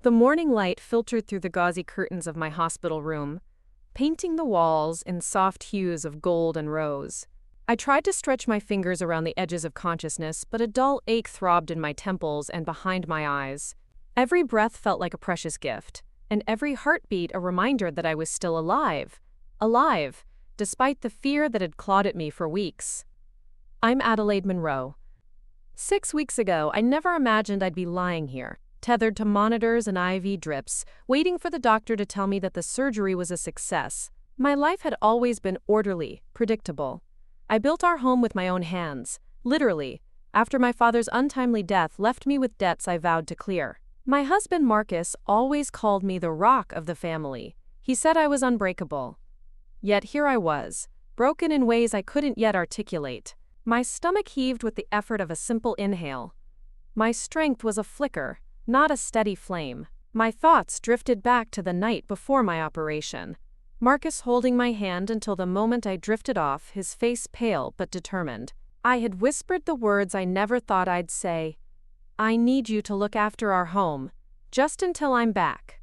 The morning light filtered through the gauzy curtains of my hospital room, painting the walls in soft hues of gold and rose. I tried to stretch my fingers around the edges of consciousness, but a dull ache throbbed in my temples and behind my eyes. Every breath felt like a precious gift, and every heartbeat a reminder that I was still alive. Alive, despite the fear that had clawed at me for weeks. I'm Adelaide Monroe. 6 weeks ago, I never imagined I'd be lying here, tethered to monitors and IV drips, waiting for the doctor to tell me that the surgery was a success. My life had always been orderly, predictable. I built our home with my own hands, literally, after my father's untimely death left me with debts I vowed to clear. My husband Marcus always called me the rock of the family. He said I was unbreakable. Yet here I was, broken in ways I couldn't yet articulate. My stomach heaved with the effort of a simple inhale. My strength was a flicker, not a steady flame. My thoughts drifted back to the night before my operation. Marcus holding my hand until the moment I drifted off, his face pale but determined. I had whispered the words I never thought I'd say. I need you to look after our home, just until I'm back.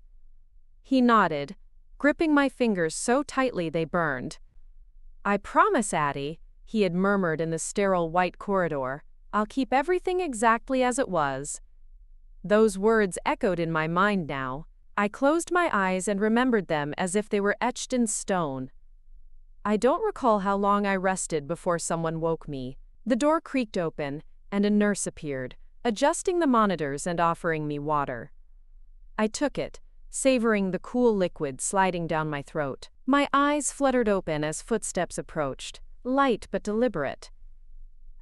He nodded, gripping my fingers so tightly they burned. I promise, Addie, he had murmured in the sterile white corridor, I'll keep everything exactly as it was. Those words echoed in my mind now. I closed my eyes and remembered them as if they were etched in stone. I don't recall how long I rested before someone woke me. The door creaked open, and a nurse appeared, adjusting the monitors and offering me water. I took it, savoring the cool liquid sliding down my throat. My eyes fluttered open as footsteps approached, light but deliberate.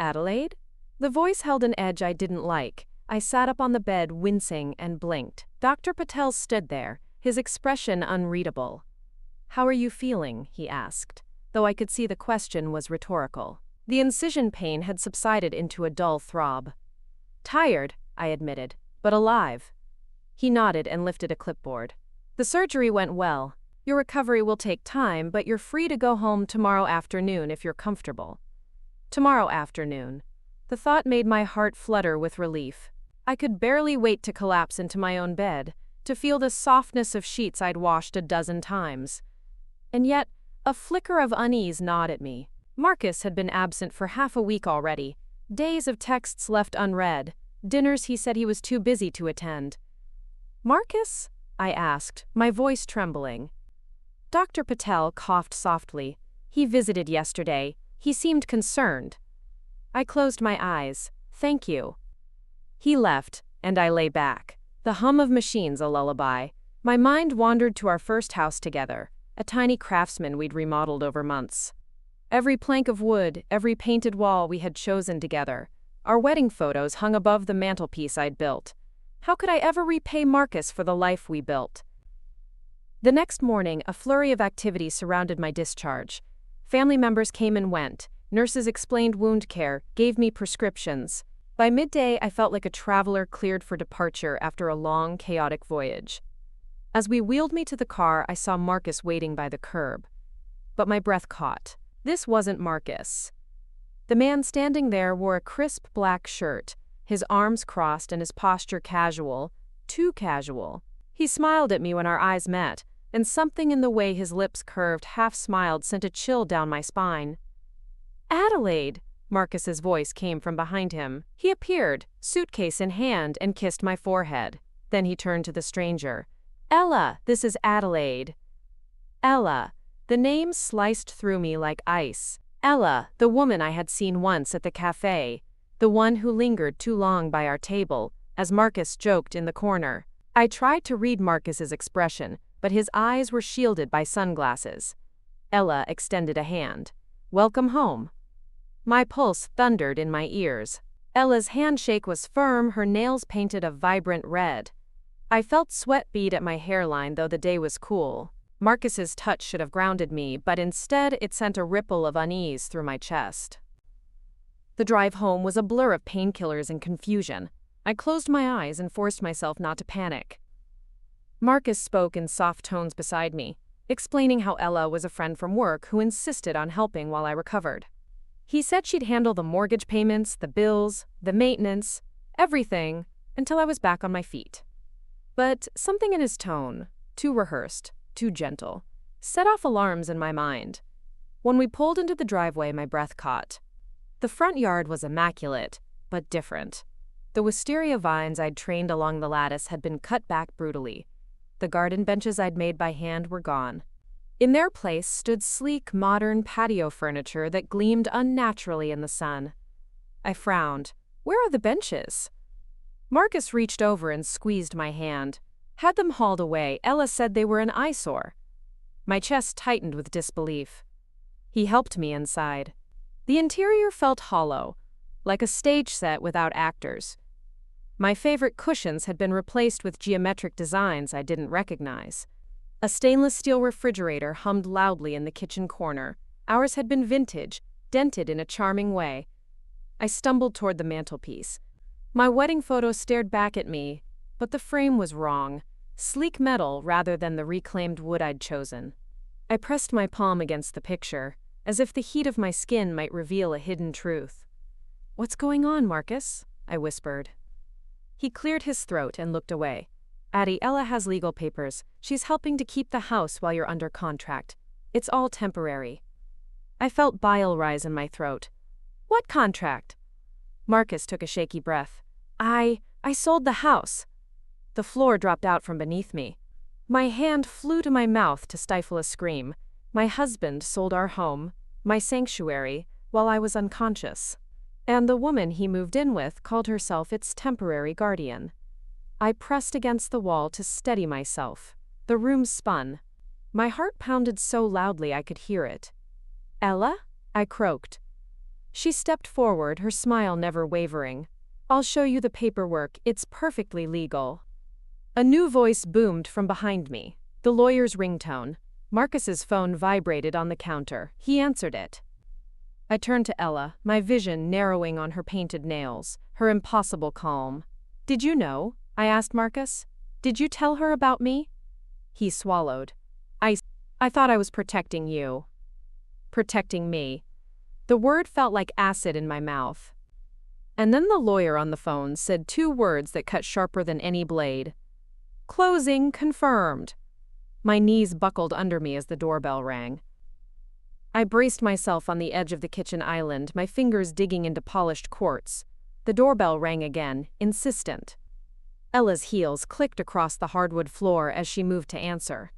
Adelaide? The voice held an edge I didn't like. I sat up on the bed, wincing, and blinked. Dr. Patel stood there, his expression unreadable. How are you feeling? He asked, though I could see the question was rhetorical. The incision pain had subsided into a dull throb. Tired, I admitted, but alive. He nodded and lifted a clipboard. The surgery went well. Your recovery will take time, but you're free to go home tomorrow afternoon if you're comfortable. Tomorrow afternoon. The thought made my heart flutter with relief. I could barely wait to collapse into my own bed, to feel the softness of sheets I'd washed a dozen times. And yet, a flicker of unease gnawed at me. Marcus had been absent for half a week already, days of texts left unread, dinners he said he was too busy to attend. Marcus? I asked, my voice trembling. Dr. Patel coughed softly. He visited yesterday. He seemed concerned. I closed my eyes. Thank you. He left, and I lay back. The hum of machines a lullaby. My mind wandered to our first house together, a tiny craftsman we'd remodeled over months. Every plank of wood, every painted wall we had chosen together. Our wedding photos hung above the mantelpiece I'd built. How could I ever repay Marcus for the life we built? The next morning, a flurry of activity surrounded my discharge. Family members came and went. Nurses explained wound care, gave me prescriptions. By midday, I felt like a traveler cleared for departure after a long, chaotic voyage. As we wheeled me to the car, I saw Marcus waiting by the curb. But my breath caught. This wasn't Marcus. The man standing there wore a crisp black shirt, his arms crossed and his posture casual, too casual. He smiled at me when our eyes met, and something in the way his lips curved half-smiled sent a chill down my spine. Adelaide! Marcus's voice came from behind him. He appeared, suitcase in hand, and kissed my forehead. Then he turned to the stranger. Ella, this is Adelaide. Ella. The name sliced through me like ice. Ella, the woman I had seen once at the cafe. The one who lingered too long by our table, as Marcus joked in the corner. I tried to read Marcus's expression, but his eyes were shielded by sunglasses. Ella extended a hand. Welcome home. My pulse thundered in my ears. Ella's handshake was firm, her nails painted a vibrant red. I felt sweat bead at my hairline, though the day was cool. Marcus's touch should have grounded me, but instead it sent a ripple of unease through my chest. The drive home was a blur of painkillers and confusion. I closed my eyes and forced myself not to panic. Marcus spoke in soft tones beside me, explaining how Ella was a friend from work who insisted on helping while I recovered. He said she'd handle the mortgage payments, the bills, the maintenance, everything, until I was back on my feet. But something in his tone, too rehearsed, too gentle, set off alarms in my mind. When we pulled into the driveway, my breath caught. The front yard was immaculate, but different. The wisteria vines I'd trained along the lattice had been cut back brutally. The garden benches I'd made by hand were gone. In their place stood sleek, modern patio furniture that gleamed unnaturally in the sun. I frowned. Where are the benches? Marcus reached over and squeezed my hand. Had them hauled away. Ella said they were an eyesore. My chest tightened with disbelief. He helped me inside. The interior felt hollow, like a stage set without actors. My favorite cushions had been replaced with geometric designs I didn't recognize. A stainless steel refrigerator hummed loudly in the kitchen corner. Ours had been vintage, dented in a charming way. I stumbled toward the mantelpiece. My wedding photo stared back at me, but the frame was wrong. Sleek metal rather than the reclaimed wood I'd chosen. I pressed my palm against the picture, as if the heat of my skin might reveal a hidden truth. "What's going on, Marcus?" I whispered. He cleared his throat and looked away. "Addie, Ella has legal papers. She's helping to keep the house while you're under contract. It's all temporary." I felt bile rise in my throat. "What contract?" Marcus took a shaky breath. I sold the house." The floor dropped out from beneath me. My hand flew to my mouth to stifle a scream. My husband sold our home, my sanctuary, while I was unconscious. And the woman he moved in with called herself its temporary guardian. I pressed against the wall to steady myself. The room spun. My heart pounded so loudly I could hear it. "Ella?" I croaked. She stepped forward, her smile never wavering. "I'll show you the paperwork. It's perfectly legal." A new voice boomed from behind me, the lawyer's ringtone. Marcus's phone vibrated on the counter. He answered it. I turned to Ella, my vision narrowing on her painted nails, her impossible calm. "Did you know?" I asked Marcus. "Did you tell her about me?" He swallowed. I thought I was protecting you." Protecting me. The word felt like acid in my mouth. And then the lawyer on the phone said two words that cut sharper than any blade. "Closing confirmed." My knees buckled under me as the doorbell rang. I braced myself on the edge of the kitchen island, my fingers digging into polished quartz. The doorbell rang again, insistent. Ella's heels clicked across the hardwood floor as she moved to answer.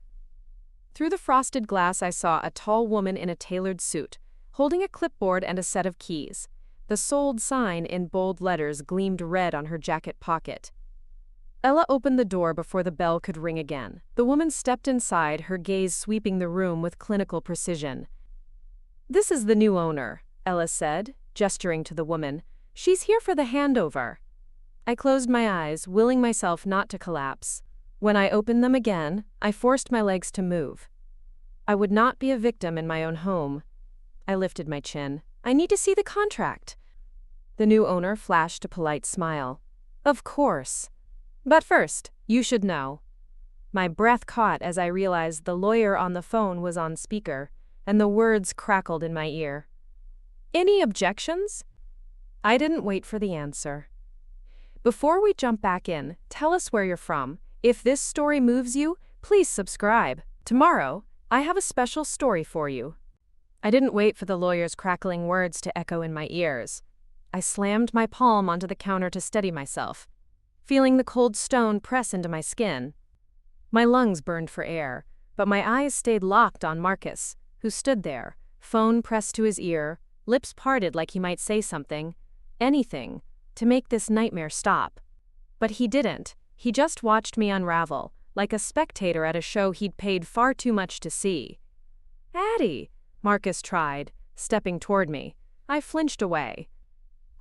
Through the frosted glass I saw a tall woman in a tailored suit, holding a clipboard and a set of keys. The sold sign in bold letters gleamed red on her jacket pocket. Ella opened the door before the bell could ring again. The woman stepped inside, her gaze sweeping the room with clinical precision. "This is the new owner," Ella said, gesturing to the woman. "She's here for the handover." I closed my eyes, willing myself not to collapse. When I opened them again, I forced my legs to move. I would not be a victim in my own home. I lifted my chin. "I need to see the contract." The new owner flashed a polite smile. "Of course. But first, you should know." My breath caught as I realized the lawyer on the phone was on speaker, and the words crackled in my ear. "Any objections?" I didn't wait for the answer. "Before we jump back in, tell us where you're from. If this story moves you, please subscribe. Tomorrow, I have a special story for you." I didn't wait for the lawyer's crackling words to echo in my ears. I slammed my palm onto the counter to steady myself, feeling the cold stone press into my skin. My lungs burned for air, but my eyes stayed locked on Marcus, who stood there, phone pressed to his ear, lips parted like he might say something, anything, to make this nightmare stop. But he didn't. He just watched me unravel, like a spectator at a show he'd paid far too much to see. "Addie," Marcus tried, stepping toward me. I flinched away.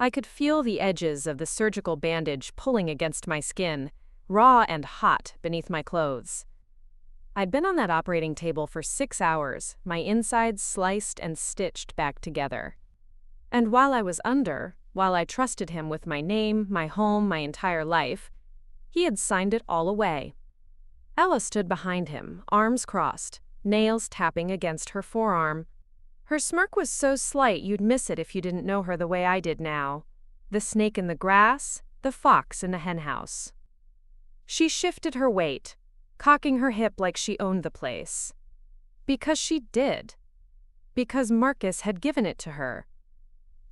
I could feel the edges of the surgical bandage pulling against my skin, raw and hot beneath my clothes. I'd been on that operating table for 6 hours, my insides sliced and stitched back together. And while I was under, while I trusted him with my name, my home, my entire life, he had signed it all away. Ella stood behind him, arms crossed, nails tapping against her forearm. Her smirk was so slight you'd miss it if you didn't know her the way I did now. The snake in the grass, the fox in the henhouse. She shifted her weight, cocking her hip like she owned the place. Because she did. Because Marcus had given it to her.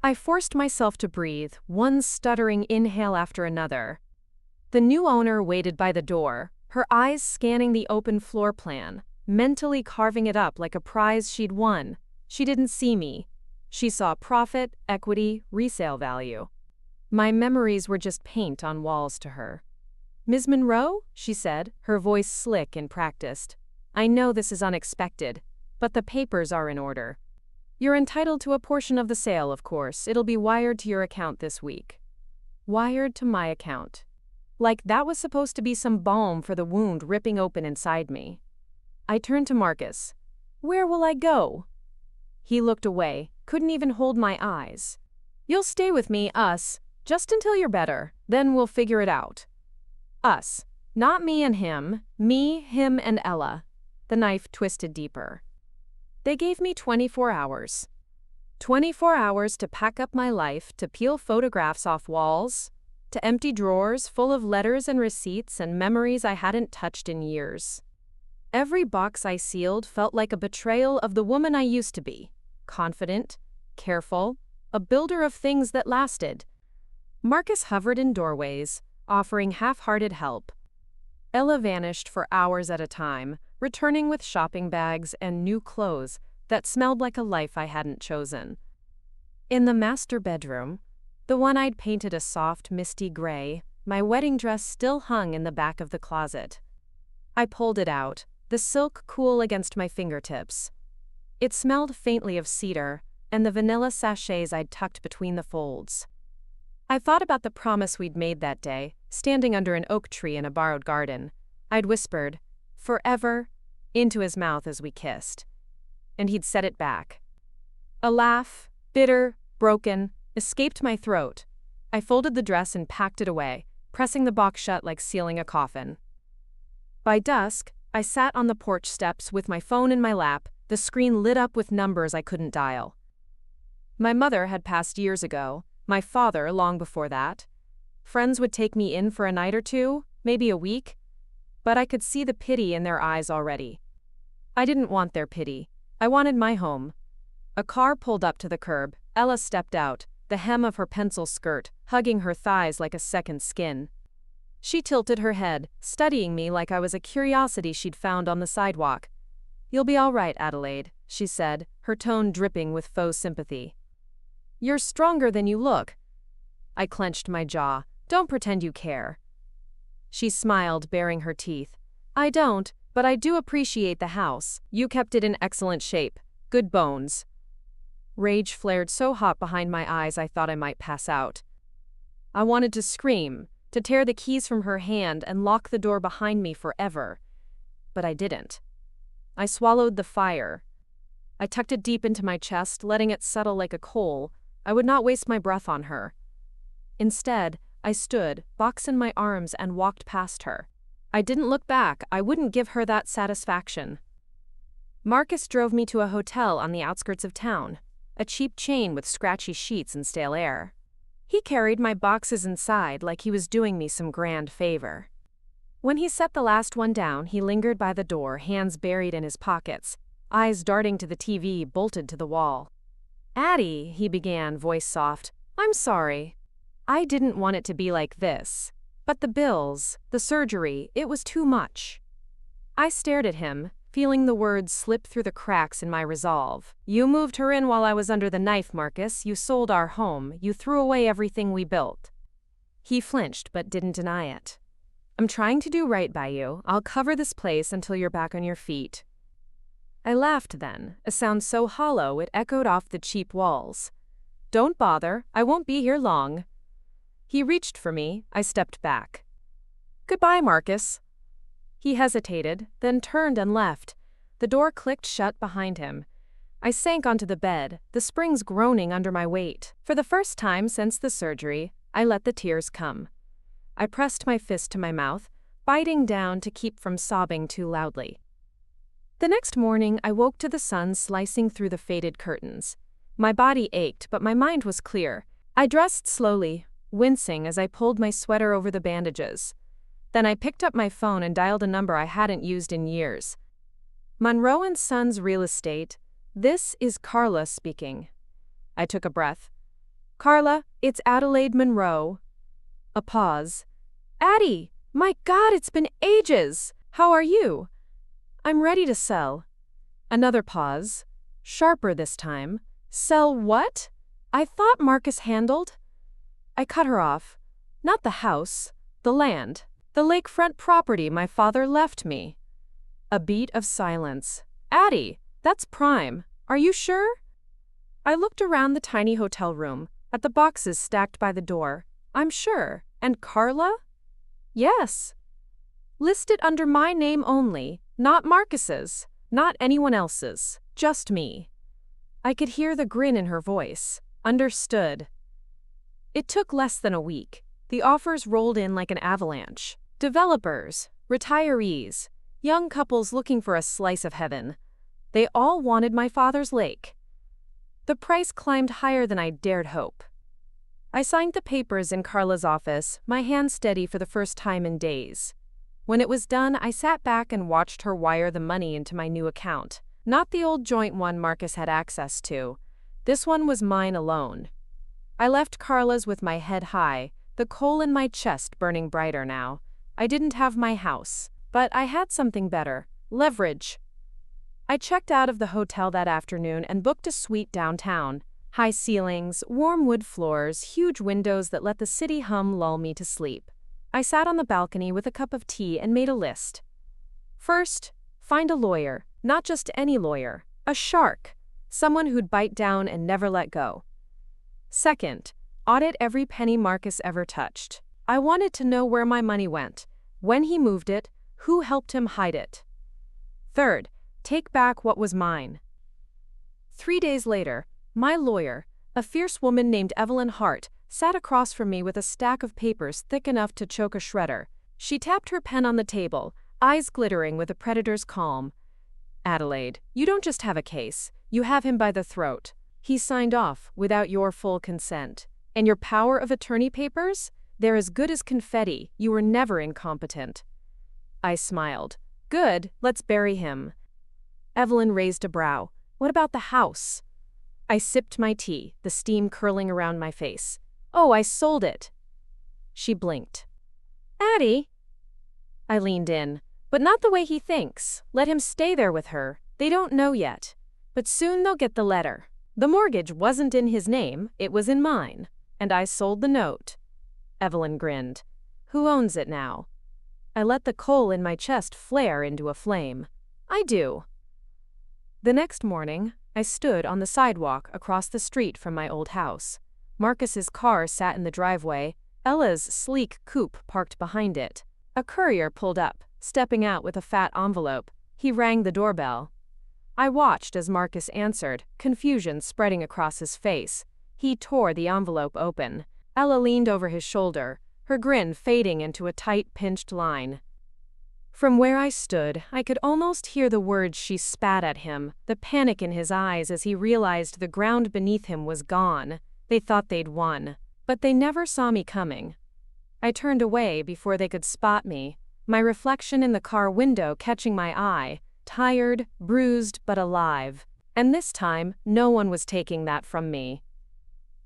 I forced myself to breathe, one stuttering inhale after another. The new owner waited by the door, her eyes scanning the open floor plan, mentally carving it up like a prize she'd won. She didn't see me. She saw profit, equity, resale value. My memories were just paint on walls to her. "Ms. Monroe," she said, her voice slick and practiced. "I know this is unexpected, but the papers are in order. You're entitled to a portion of the sale, of course. It'll be wired to your account this week." Wired to my account. Like that was supposed to be some balm for the wound ripping open inside me. I turned to Marcus. "Where will I go?" He looked away, couldn't even hold my eyes. "You'll stay with me, us, just until you're better, then we'll figure it out." Us. Not me and him, me, him, and Ella. The knife twisted deeper. They gave me 24 hours. 24 hours to pack up my life, to peel photographs off walls, to empty drawers full of letters and receipts and memories I hadn't touched in years. Every box I sealed felt like a betrayal of the woman I used to be. Confident, careful, a builder of things that lasted. Marcus hovered in doorways, offering half-hearted help. Ella vanished for hours at a time, returning with shopping bags and new clothes that smelled like a life I hadn't chosen. In the master bedroom, the one I'd painted a soft, misty gray, my wedding dress still hung in the back of the closet. I pulled it out, the silk cool against my fingertips. It smelled faintly of cedar and the vanilla sachets I'd tucked between the folds. I thought about the promise we'd made that day, standing under an oak tree in a borrowed garden. I'd whispered, "Forever," into his mouth as we kissed. And he'd said it back. A laugh, bitter, broken, escaped my throat. I folded the dress and packed it away, pressing the box shut like sealing a coffin. By dusk, I sat on the porch steps with my phone in my lap, the screen lit up with numbers I couldn't dial. My mother had passed years ago, my father long before that. Friends would take me in for a night or two, maybe a week, but I could see the pity in their eyes already. I didn't want their pity. I wanted my home. A car pulled up to the curb. Ella stepped out, the hem of her pencil skirt hugging her thighs like a second skin. She tilted her head, studying me like I was a curiosity she'd found on the sidewalk. "You'll be all right, Adelaide," she said, her tone dripping with faux sympathy. "You're stronger than you look." I clenched my jaw. "Don't pretend you care." She smiled, baring her teeth. "I don't, but I do appreciate the house. You kept it in excellent shape. Good bones." Rage flared so hot behind my eyes I thought I might pass out. I wanted to scream, to tear the keys from her hand and lock the door behind me forever. But I didn't. I swallowed the fire. I tucked it deep into my chest, letting it settle like a coal. I would not waste my breath on her. Instead, I stood, box in my arms, and walked past her. I didn't look back. I wouldn't give her that satisfaction. Marcus drove me to a hotel on the outskirts of town, a cheap chain with scratchy sheets and stale air. He carried my boxes inside like he was doing me some grand favor. When he set the last one down, he lingered by the door, hands buried in his pockets, eyes darting to the TV bolted to the wall. "Addie," he began, voice soft, "I'm sorry. I didn't want it to be like this. But the bills, the surgery, it was too much." I stared at him, feeling the words slip through the cracks in my resolve. "You moved her in while I was under the knife, Marcus. You sold our home. You threw away everything we built." He flinched but didn't deny it. "I'm trying to do right by you. I'll cover this place until you're back on your feet." I laughed then, a sound so hollow it echoed off the cheap walls. "Don't bother. I won't be here long." He reached for me. I stepped back. "Goodbye, Marcus." He hesitated, then turned and left. The door clicked shut behind him. I sank onto the bed, the springs groaning under my weight. For the first time since the surgery, I let the tears come. I pressed my fist to my mouth, biting down to keep from sobbing too loudly. The next morning, I woke to the sun slicing through the faded curtains. My body ached, but my mind was clear. I dressed slowly, wincing as I pulled my sweater over the bandages. Then I picked up my phone and dialed a number I hadn't used in years. Monroe and Sons Real Estate. This is Carla speaking. I took a breath. Carla, it's Adelaide Monroe. A pause. Addie, my God, it's been ages. How are you? I'm ready to sell. Another pause. Sharper this time. Sell what? I thought Marcus handled. I cut her off. Not the house, the land, the lakefront property my father left me. A beat of silence. Addie, that's prime. Are you sure? I looked around the tiny hotel room, at the boxes stacked by the door. I'm sure. And Carla? Yes. Listed under my name only, not Marcus's, not anyone else's, just me. I could hear the grin in her voice. Understood. It took less than a week. The offers rolled in like an avalanche. Developers, retirees, young couples looking for a slice of heaven. They all wanted my father's lake. The price climbed higher than I dared hope. I signed the papers in Carla's office, my hand steady for the first time in days. When it was done, I sat back and watched her wire the money into my new account. Not the old joint one Marcus had access to. This one was mine alone. I left Carla's with my head high, the coal in my chest burning brighter now. I didn't have my house, but I had something better: leverage. I checked out of the hotel that afternoon and booked a suite downtown. High ceilings, warm wood floors, huge windows that let the city hum lull me to sleep. I sat on the balcony with a cup of tea and made a list. First, find a lawyer, not just any lawyer, a shark, someone who'd bite down and never let go. Second, audit every penny Marcus ever touched. I wanted to know where my money went, when he moved it, who helped him hide it. Third, take back what was mine. 3 days later, my lawyer, a fierce woman named Evelyn Hart, sat across from me with a stack of papers thick enough to choke a shredder. She tapped her pen on the table, eyes glittering with a predator's calm. Adelaide, you don't just have a case, you have him by the throat. He signed off without your full consent. And your power of attorney papers? They're as good as confetti. You were never incompetent. I smiled. Good, let's bury him. Evelyn raised a brow. What about the house? I sipped my tea, the steam curling around my face. Oh, I sold it. She blinked. Addie? I leaned in. But not the way he thinks. Let him stay there with her. They don't know yet. But soon they'll get the letter. The mortgage wasn't in his name, it was in mine. And I sold the note. Evelyn grinned. Who owns it now? I let the coal in my chest flare into a flame. I do. The next morning, I stood on the sidewalk across the street from my old house. Marcus's car sat in the driveway, Ella's sleek coupe parked behind it. A courier pulled up, stepping out with a fat envelope. He rang the doorbell. I watched as Marcus answered, confusion spreading across his face. He tore the envelope open. Ella leaned over his shoulder, her grin fading into a tight, pinched line. From where I stood, I could almost hear the words she spat at him, the panic in his eyes as he realized the ground beneath him was gone. They thought they'd won, but they never saw me coming. I turned away before they could spot me, my reflection in the car window catching my eye, tired, bruised, but alive. And this time, no one was taking that from me.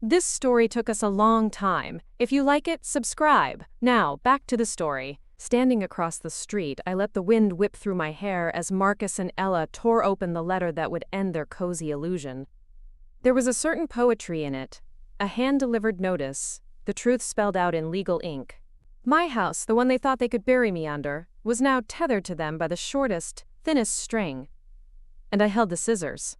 This story took us a long time. If you like it, subscribe. Now, back to the story. Standing across the street, I let the wind whip through my hair as Marcus and Ella tore open the letter that would end their cozy illusion. There was a certain poetry in it, a hand-delivered notice, the truth spelled out in legal ink. My house, the one they thought they could bury me under, was now tethered to them by the shortest, thinnest string. And I held the scissors.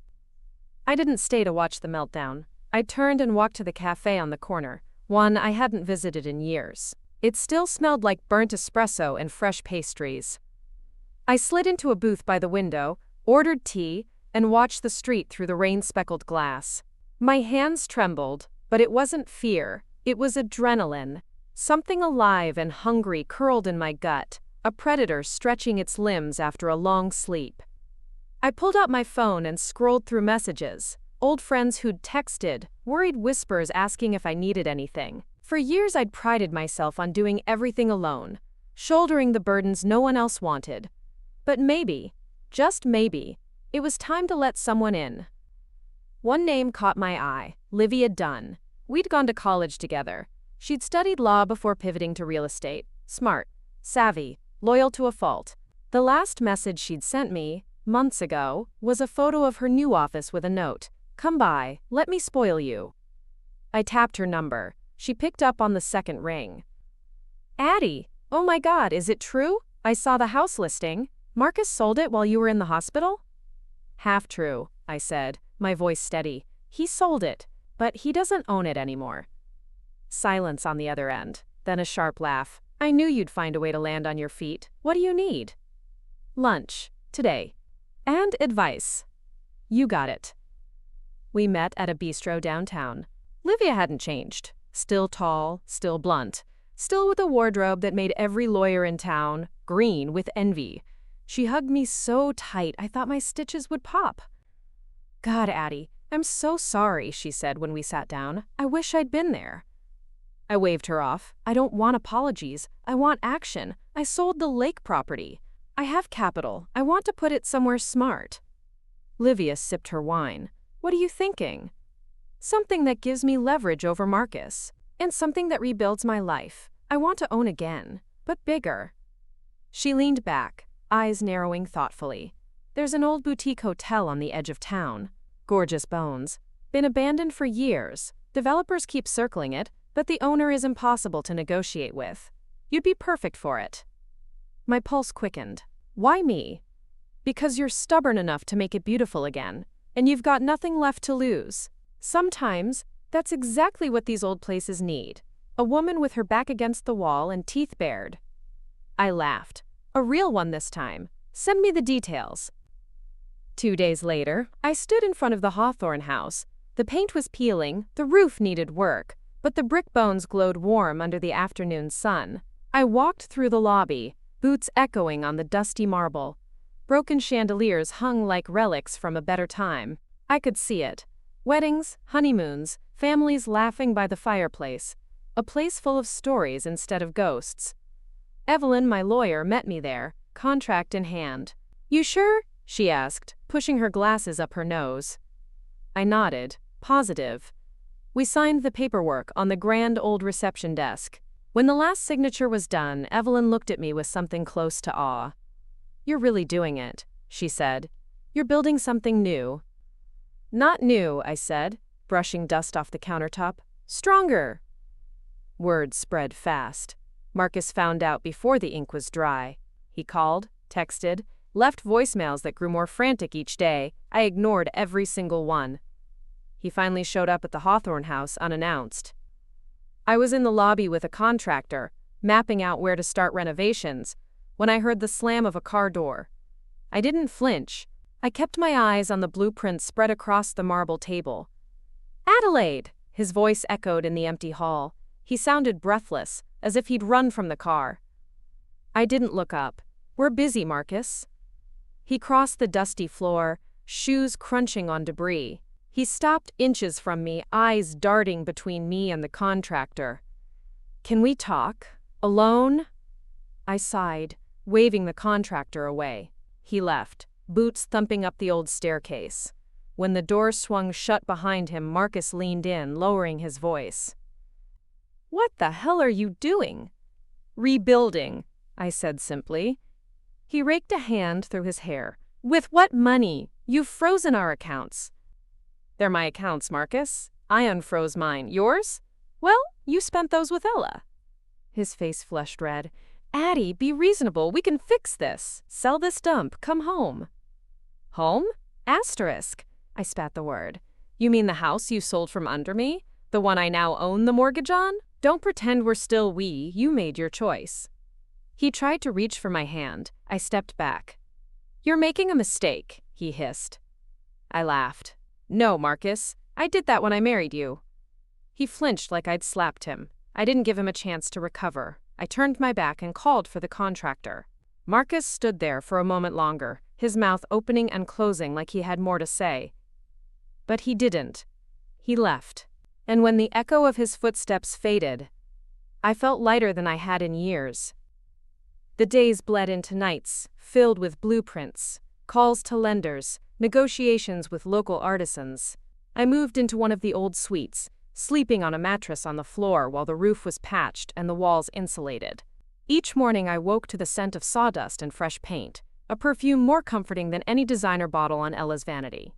I didn't stay to watch the meltdown. I turned and walked to the cafe on the corner, one I hadn't visited in years. It still smelled like burnt espresso and fresh pastries. I slid into a booth by the window, ordered tea, and watched the street through the rain-speckled glass. My hands trembled, but it wasn't fear, it was adrenaline. Something alive and hungry curled in my gut, a predator stretching its limbs after a long sleep. I pulled out my phone and scrolled through messages. Old friends who'd texted, worried whispers asking if I needed anything. For years I'd prided myself on doing everything alone. shouldering the burdens no one else wanted. But maybe, just maybe, it was time to let someone in. One name caught my eye, Livia Dunn. We'd gone to college together. She'd studied law before pivoting to real estate. Smart, savvy, loyal to a fault. The last message she'd sent me, months ago, was a photo of her new office with a note. "Come by, let me spoil you." I tapped her number. She picked up on the second ring. "Addie, oh my God, is it true? I saw the house listing. Marcus sold it while you were in the hospital?" "Half true," I said, my voice steady. "He sold it, but he doesn't own it anymore." Silence on the other end, then a sharp laugh. "I knew you'd find a way to land on your feet. What do you need?" "Lunch, today. And advice." "You got it." We met at a bistro downtown. Livia hadn't changed. Still tall, still blunt, still with a wardrobe that made every lawyer in town green with envy. She hugged me so tight I thought my stitches would pop. "God, Addie, I'm so sorry," she said when we sat down. "I wish I'd been there." I waved her off. "I don't want apologies. I want action. I sold the lake property. I have capital. I want to put it somewhere smart." Livia sipped her wine. "What are you thinking?" "Something that gives me leverage over Marcus. And something that rebuilds my life. I want to own again, but bigger." She leaned back, eyes narrowing thoughtfully. "There's an old boutique hotel on the edge of town. Gorgeous bones. Been abandoned for years. Developers keep circling it, but the owner is impossible to negotiate with. You'd be perfect for it." My pulse quickened. "Why me?" "Because you're stubborn enough to make it beautiful again, and you've got nothing left to lose. Sometimes, that's exactly what these old places need. A woman with her back against the wall and teeth bared." I laughed. "A real one this time. Send me the details." 2 days later, I stood in front of the Hawthorne house. The paint was peeling, the roof needed work, but the brick bones glowed warm under the afternoon sun. I walked through the lobby, boots echoing on the dusty marble. Broken chandeliers hung like relics from a better time. I could see it. Weddings, honeymoons, families laughing by the fireplace. A place full of stories instead of ghosts. Evelyn, my lawyer, met me there, contract in hand. "You sure?" she asked, pushing her glasses up her nose. I nodded, positive. We signed the paperwork on the grand old reception desk. When the last signature was done, Evelyn looked at me with something close to awe. "You're really doing it," she said. "You're building something new." "Not new," I said, brushing dust off the countertop. "Stronger." Word spread fast. Marcus found out before the ink was dry. He called, texted, left voicemails that grew more frantic each day. I ignored every single one. He finally showed up at the Hawthorne house unannounced. I was in the lobby with a contractor, mapping out where to start renovations, when I heard the slam of a car door. I didn't flinch. I kept my eyes on the blueprints spread across the marble table. "Adelaide!" His voice echoed in the empty hall. He sounded breathless, as if he'd run from the car. I didn't look up. "We're busy, Marcus." He crossed the dusty floor, shoes crunching on debris. He stopped inches from me, eyes darting between me and the contractor. "Can we talk? Alone?" I sighed, waving the contractor away. He left, boots thumping up the old staircase. When the door swung shut behind him, Marcus leaned in, lowering his voice. "What the hell are you doing?" "Rebuilding," I said simply. He raked a hand through his hair. "With what money? You've frozen our accounts." "They're my accounts, Marcus. I unfroze mine. Yours? Well, you spent those with Ella." His face flushed red. "Addie, be reasonable. We can fix this. Sell this dump. Come home." "Home? Asterisk." I spat the word. "You mean the house you sold from under me? The one I now own the mortgage on? Don't pretend we're still we. You made your choice." He tried to reach for my hand. I stepped back. "You're making a mistake," he hissed. I laughed. "No, Marcus. I did that when I married you." He flinched like I'd slapped him. I didn't give him a chance to recover. I turned my back and called for the contractor. Marcus stood there for a moment longer, his mouth opening and closing like he had more to say. But he didn't. He left. And when the echo of his footsteps faded, I felt lighter than I had in years. The days bled into nights, filled with blueprints, calls to lenders, negotiations with local artisans. I moved into one of the old suites, sleeping on a mattress on the floor while the roof was patched and the walls insulated. Each morning I woke to the scent of sawdust and fresh paint, a perfume more comforting than any designer bottle on Ella's vanity.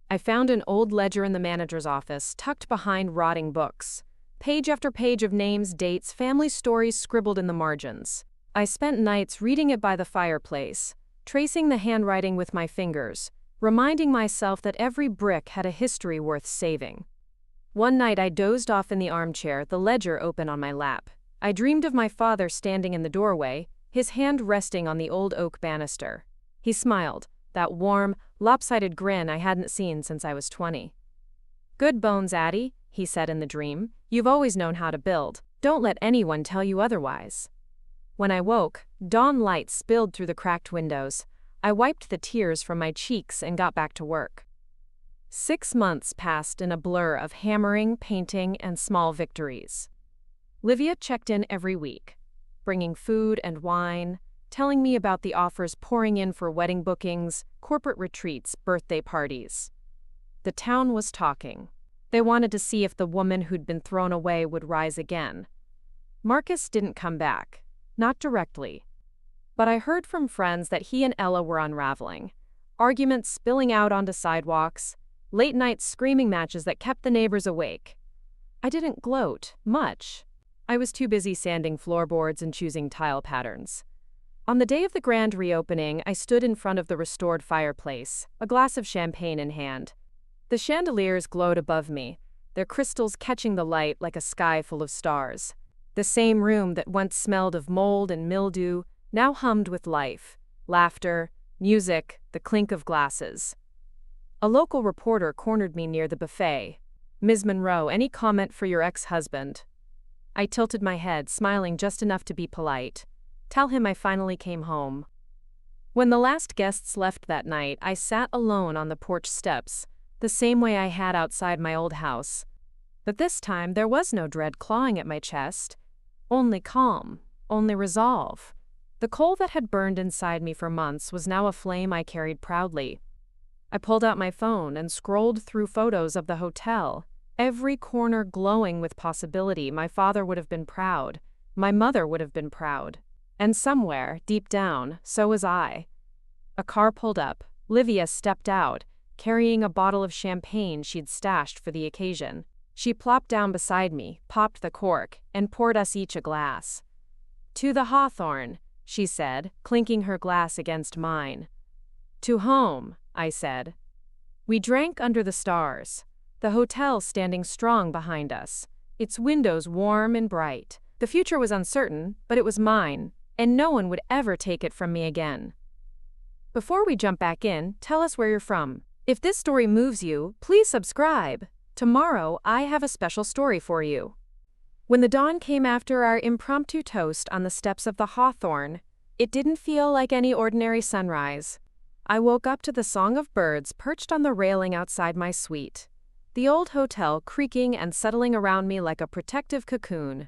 I found an old ledger in the manager's office, tucked behind rotting books. Page after page of names, dates, family stories scribbled in the margins. I spent nights reading it by the fireplace, tracing the handwriting with my fingers, reminding myself that every brick had a history worth saving. One night I dozed off in the armchair, the ledger open on my lap. I dreamed of my father standing in the doorway, his hand resting on the old oak banister. He smiled, that warm, lopsided grin I hadn't seen since I was 20. "Good bones, Addie," he said in the dream. "You've always known how to build. Don't let anyone tell you otherwise." When I woke, dawn light spilled through the cracked windows. I wiped the tears from my cheeks and got back to work. 6 months passed in a blur of hammering, painting, and small victories. Livia checked in every week, bringing food and wine, telling me about the offers pouring in for wedding bookings, corporate retreats, birthday parties. The town was talking. They wanted to see if the woman who'd been thrown away would rise again. Marcus didn't come back, not directly. But I heard from friends that he and Ella were unraveling, arguments spilling out onto sidewalks, late-night screaming matches that kept the neighbors awake. I didn't gloat much. I was too busy sanding floorboards and choosing tile patterns. On the day of the grand reopening, I stood in front of the restored fireplace, a glass of champagne in hand. The chandeliers glowed above me, their crystals catching the light like a sky full of stars. The same room that once smelled of mold and mildew now hummed with life, laughter, music, the clink of glasses. A local reporter cornered me near the buffet. "Ms. Monroe, any comment for your ex-husband?" I tilted my head, smiling just enough to be polite. "Tell him I finally came home." When the last guests left that night, I sat alone on the porch steps, the same way I had outside my old house. But this time there was no dread clawing at my chest. Only calm, only resolve. The coal that had burned inside me for months was now a flame I carried proudly. I pulled out my phone and scrolled through photos of the hotel, every corner glowing with possibility. My father would have been proud. My mother would have been proud. And somewhere, deep down, so was I. A car pulled up. Livia stepped out, carrying a bottle of champagne she'd stashed for the occasion. She plopped down beside me, popped the cork, and poured us each a glass. "To the Hawthorne," she said, clinking her glass against mine. "To home," I said. We drank under the stars, the hotel standing strong behind us, its windows warm and bright. The future was uncertain, but it was mine, and no one would ever take it from me again. Before we jump back in, tell us where you're from. If this story moves you, please subscribe. Tomorrow, I have a special story for you. When the dawn came after our impromptu toast on the steps of the Hawthorne, it didn't feel like any ordinary sunrise. I woke up to the song of birds perched on the railing outside my suite, the old hotel creaking and settling around me like a protective cocoon.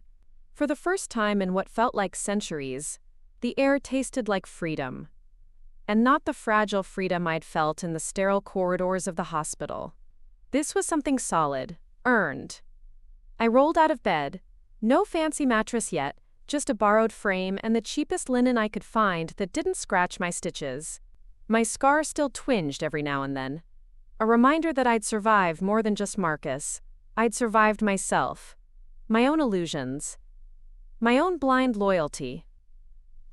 For the first time in what felt like centuries, the air tasted like freedom. And not the fragile freedom I'd felt in the sterile corridors of the hospital. This was something solid, earned. I rolled out of bed, no fancy mattress yet, just a borrowed frame and the cheapest linen I could find that didn't scratch my stitches. My scar still twinged every now and then. A reminder that I'd survived more than just Marcus. I'd survived myself. My own illusions. My own blind loyalty.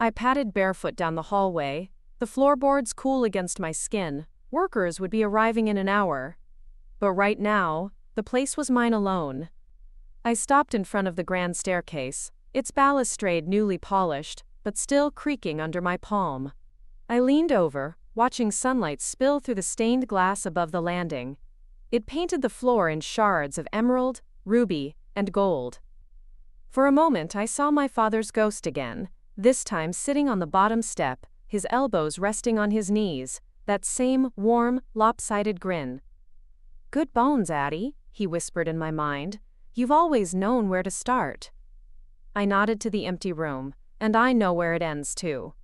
I padded barefoot down the hallway, the floorboards cool against my skin. Workers would be arriving in an hour. But right now, the place was mine alone. I stopped in front of the grand staircase, its balustrade newly polished, but still creaking under my palm. I leaned over, watching sunlight spill through the stained glass above the landing. It painted the floor in shards of emerald, ruby, and gold. For a moment I saw my father's ghost again, this time sitting on the bottom step, his elbows resting on his knees, that same warm, lopsided grin. "Good bones, Addie," he whispered in my mind. "You've always known where to start." I nodded to the empty room, and I know where it ends too.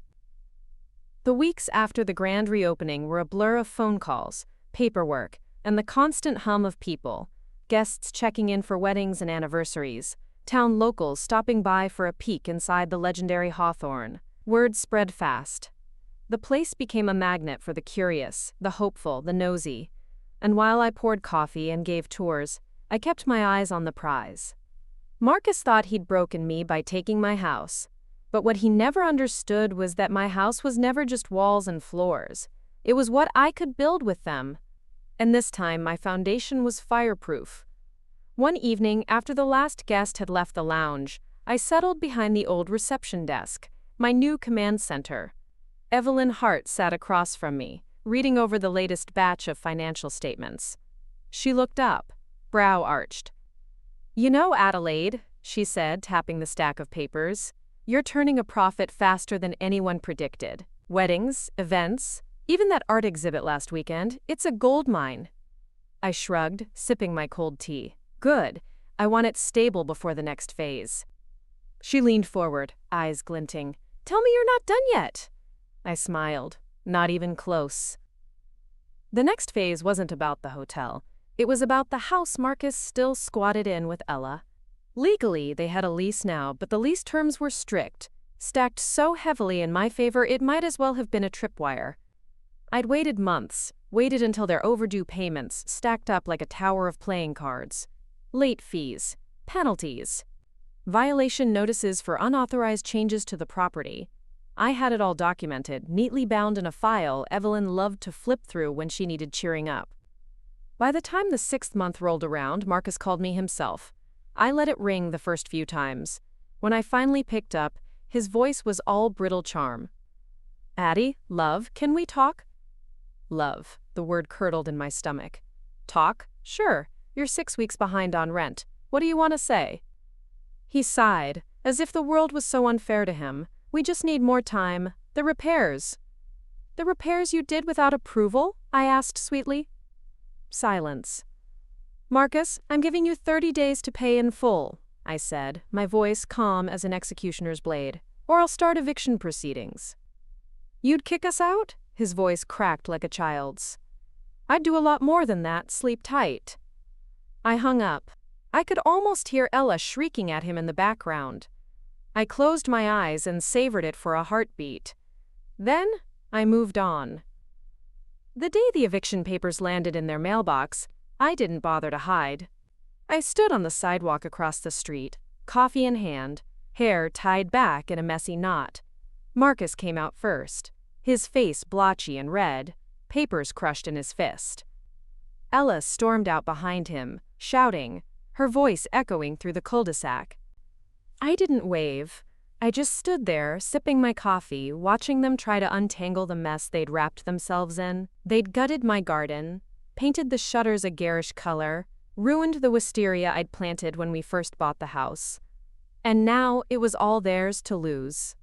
The weeks after the grand reopening were a blur of phone calls, paperwork, and the constant hum of people, guests checking in for weddings and anniversaries, town locals stopping by for a peek inside the legendary Hawthorne. Word spread fast. The place became a magnet for the curious, the hopeful, the nosy. And while I poured coffee and gave tours, I kept my eyes on the prize. Marcus thought he'd broken me by taking my house. But what he never understood was that my house was never just walls and floors. It was what I could build with them. And this time, my foundation was fireproof. One evening, after the last guest had left the lounge, I settled behind the old reception desk, my new command center. Evelyn Hart sat across from me, reading over the latest batch of financial statements. She looked up, brow arched. "You know, Adelaide," she said, tapping the stack of papers, "you're turning a profit faster than anyone predicted. Weddings, events, even that art exhibit last weekend, it's a gold mine." I shrugged, sipping my cold tea. "Good. I want it stable before the next phase." She leaned forward, eyes glinting. "Tell me you're not done yet." I smiled. Not even close. The next phase wasn't about the hotel. It was about the house Marcus still squatted in with Ella. Legally, they had a lease now, but the lease terms were strict, stacked so heavily in my favor it might as well have been a tripwire. I'd waited months, waited until their overdue payments stacked up like a tower of playing cards. Late fees, penalties, violation notices for unauthorized changes to the property. I had it all documented, neatly bound in a file Evelyn loved to flip through when she needed cheering up. By the time the 6th month rolled around, Marcus called me himself. I let it ring the first few times. When I finally picked up, his voice was all brittle charm. "Addie, love, can we talk?" Love, the word curdled in my stomach. "Talk? Sure. You're 6 weeks behind on rent. What do you want to say?" He sighed, as if the world was so unfair to him. "We just need more time. The repairs." "The repairs you did without approval?" I asked sweetly. Silence. "Marcus, I'm giving you 30 days to pay in full," I said, my voice calm as an executioner's blade, "or I'll start eviction proceedings." "You'd kick us out?" His voice cracked like a child's. "I'd do a lot more than that, sleep tight." I hung up. I could almost hear Ella shrieking at him in the background. I closed my eyes and savored it for a heartbeat. Then, I moved on. The day the eviction papers landed in their mailbox, I didn't bother to hide. I stood on the sidewalk across the street, coffee in hand, hair tied back in a messy knot. Marcus came out first, his face blotchy and red, papers crushed in his fist. Ella stormed out behind him, shouting, her voice echoing through the cul-de-sac. I didn't wave. I just stood there, sipping my coffee, watching them try to untangle the mess they'd wrapped themselves in. They'd gutted my garden, painted the shutters a garish color, ruined the wisteria I'd planted when we first bought the house. And now it was all theirs to lose.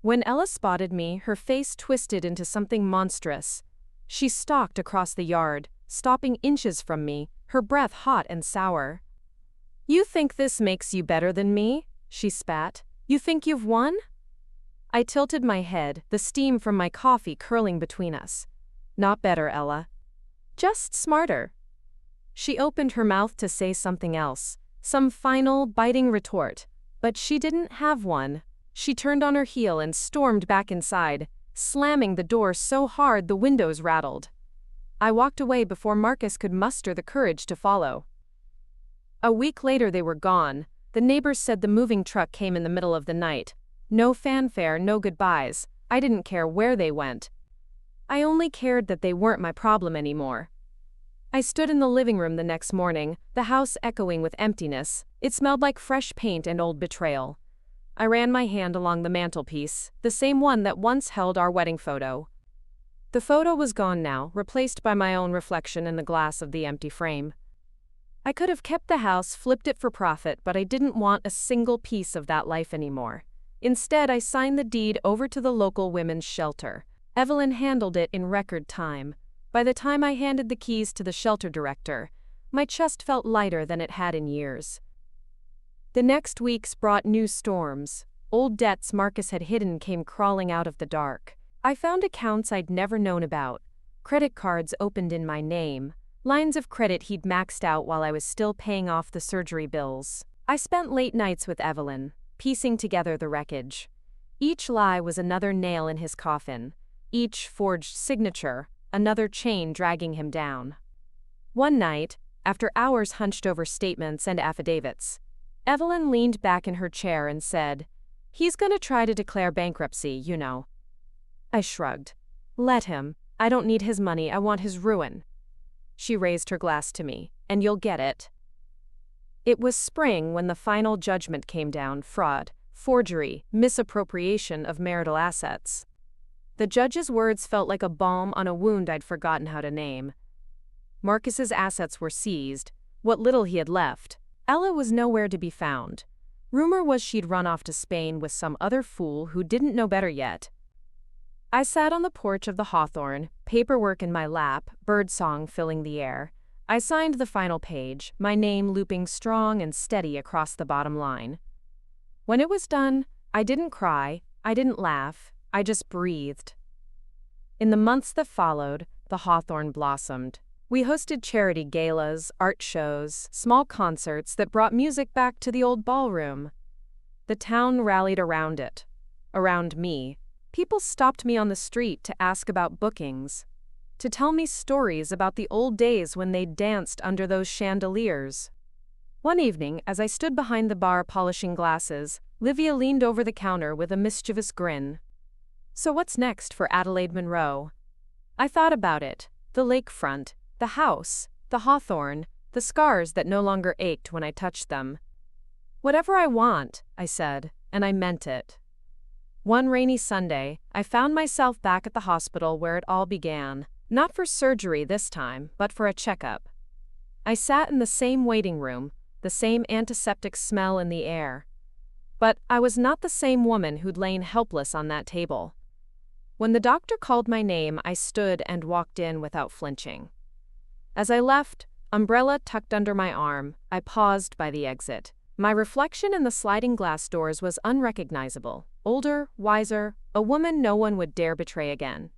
When Ella spotted me, her face twisted into something monstrous. She stalked across the yard, stopping inches from me, her breath hot and sour. "You think this makes you better than me?" she spat. "You think you've won?" I tilted my head, the steam from my coffee curling between us. "Not better, Ella. Just smarter." She opened her mouth to say something else, some final, biting retort, but she didn't have one. She turned on her heel and stormed back inside, slamming the door so hard the windows rattled. I walked away before Marcus could muster the courage to follow. A week later they were gone. The neighbors said the moving truck came in the middle of the night. No fanfare, no goodbyes. I didn't care where they went. I only cared that they weren't my problem anymore. I stood in the living room the next morning, the house echoing with emptiness. It smelled like fresh paint and old betrayal. I ran my hand along the mantelpiece, the same one that once held our wedding photo. The photo was gone now, replaced by my own reflection in the glass of the empty frame. I could have kept the house, flipped it for profit, but I didn't want a single piece of that life anymore. Instead, I signed the deed over to the local women's shelter. Evelyn handled it in record time. By the time I handed the keys to the shelter director, my chest felt lighter than it had in years. The next weeks brought new storms. Old debts Marcus had hidden came crawling out of the dark. I found accounts I'd never known about, credit cards opened in my name, lines of credit he'd maxed out while I was still paying off the surgery bills. I spent late nights with Evelyn, piecing together the wreckage. Each lie was another nail in his coffin, each forged signature, another chain dragging him down. One night, after hours hunched over statements and affidavits, Evelyn leaned back in her chair and said, "He's gonna try to declare bankruptcy, you know." I shrugged. "Let him. I don't need his money, I want his ruin." She raised her glass to me. "And you'll get it." It was spring when the final judgment came down: fraud, forgery, misappropriation of marital assets. The judge's words felt like a balm on a wound I'd forgotten how to name. Marcus's assets were seized, what little he had left. Ella was nowhere to be found. Rumor was she'd run off to Spain with some other fool who didn't know better yet. I sat on the porch of the Hawthorne, paperwork in my lap, birdsong filling the air. I signed the final page, my name looping strong and steady across the bottom line. When it was done, I didn't cry, I didn't laugh, I just breathed. In the months that followed, the Hawthorne blossomed. We hosted charity galas, art shows, small concerts that brought music back to the old ballroom. The town rallied around it. Around me. People stopped me on the street to ask about bookings, to tell me stories about the old days when they'd danced under those chandeliers. One evening, as I stood behind the bar polishing glasses, Livia leaned over the counter with a mischievous grin. "So what's next for Adelaide Monroe?" I thought about it. The lakefront, the house, the Hawthorne, the scars that no longer ached when I touched them. "Whatever I want," I said, and I meant it. One rainy Sunday, I found myself back at the hospital where it all began, not for surgery this time, but for a checkup. I sat in the same waiting room, the same antiseptic smell in the air. But I was not the same woman who'd lain helpless on that table. When the doctor called my name, I stood and walked in without flinching. As I left, umbrella tucked under my arm, I paused by the exit. My reflection in the sliding glass doors was unrecognizable. Older, wiser, a woman no one would dare betray again.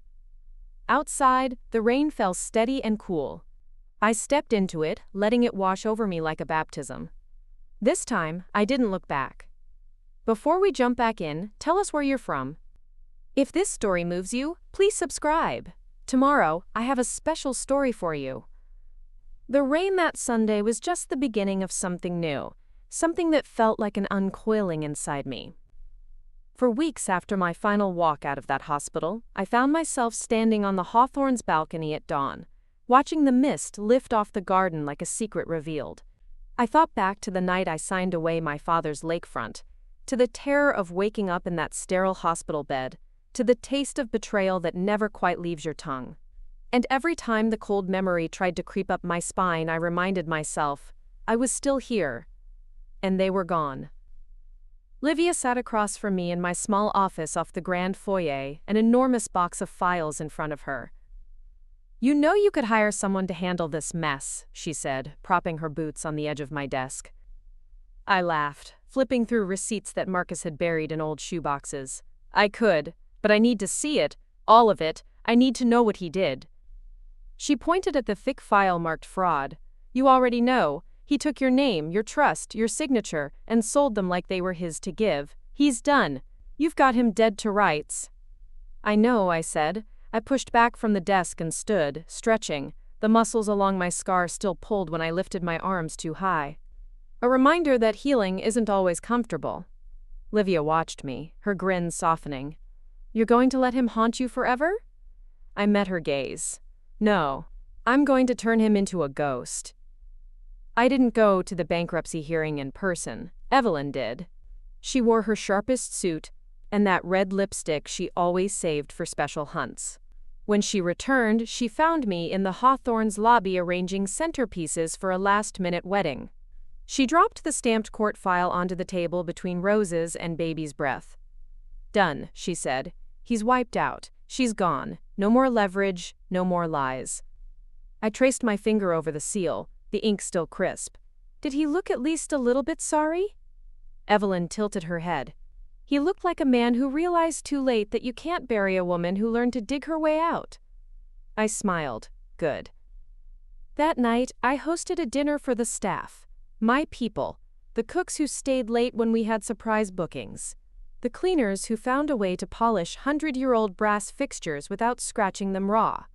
Outside, the rain fell steady and cool. I stepped into it, letting it wash over me like a baptism. This time, I didn't look back. Before we jump back in, tell us where you're from. If this story moves you, please subscribe. Tomorrow, I have a special story for you. The rain that Sunday was just the beginning of something new, something that felt like an uncoiling inside me. For weeks after my final walk out of that hospital, I found myself standing on the Hawthorne's balcony at dawn, watching the mist lift off the garden like a secret revealed. I thought back to the night I signed away my father's lakefront, to the terror of waking up in that sterile hospital bed, to the taste of betrayal that never quite leaves your tongue. And every time the cold memory tried to creep up my spine, I reminded myself, I was still here. And they were gone. Livia sat across from me in my small office off the grand foyer, an enormous box of files in front of her. "You know you could hire someone to handle this mess," she said, propping her boots on the edge of my desk. I laughed, flipping through receipts that Marcus had buried in old shoeboxes. "I could, but I need to see it, all of it. I need to know what he did." She pointed at the thick file marked fraud. "You already know. He took your name, your trust, your signature, and sold them like they were his to give. He's done. You've got him dead to rights." "I know," I said. I pushed back from the desk and stood, stretching, the muscles along my scar still pulled when I lifted my arms too high. A reminder that healing isn't always comfortable. Livia watched me, her grin softening. "You're going to let him haunt you forever?" I met her gaze. "No, I'm going to turn him into a ghost." I didn't go to the bankruptcy hearing in person. Evelyn did. She wore her sharpest suit and that red lipstick she always saved for special hunts. When she returned, she found me in the Hawthorne's lobby arranging centerpieces for a last-minute wedding. She dropped the stamped court file onto the table between roses and baby's breath. "Done," she said. "He's wiped out. She's gone. No more leverage, no more lies." I traced my finger over the seal, the ink still crisp. Did he look at least a little bit sorry? Evelyn tilted her head. He looked like a man who realized too late that you can't bury a woman who learned to dig her way out. I smiled. Good. That night, I hosted a dinner for the staff. My people. The cooks who stayed late when we had surprise bookings. The cleaners who found a way to polish 100-year-old brass fixtures without scratching them raw.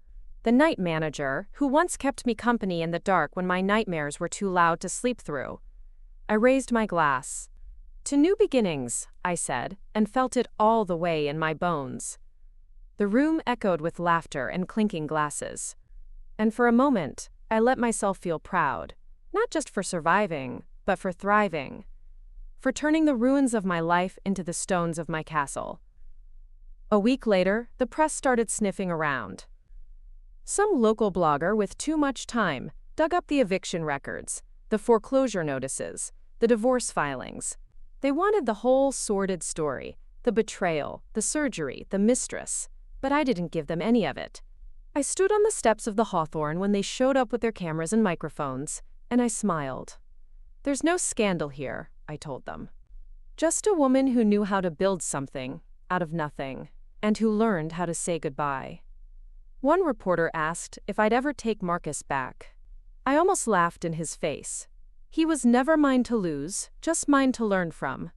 The night manager, who once kept me company in the dark when my nightmares were too loud to sleep through. I raised my glass. To new beginnings, I said, and felt it all the way in my bones. The room echoed with laughter and clinking glasses. And for a moment, I let myself feel proud, not just for surviving, but for thriving. For turning the ruins of my life into the stones of my castle. A week later, the press started sniffing around. Some local blogger with too much time dug up the eviction records, the foreclosure notices, the divorce filings. They wanted the whole sordid story, the betrayal, the surgery, the mistress, but I didn't give them any of it. I stood on the steps of the Hawthorne when they showed up with their cameras and microphones, and I smiled. There's no scandal here, I told them. Just a woman who knew how to build something out of nothing, and who learned how to say goodbye. One reporter asked if I'd ever take Marcus back. I almost laughed in his face. He was never mine to lose, just mine to learn from.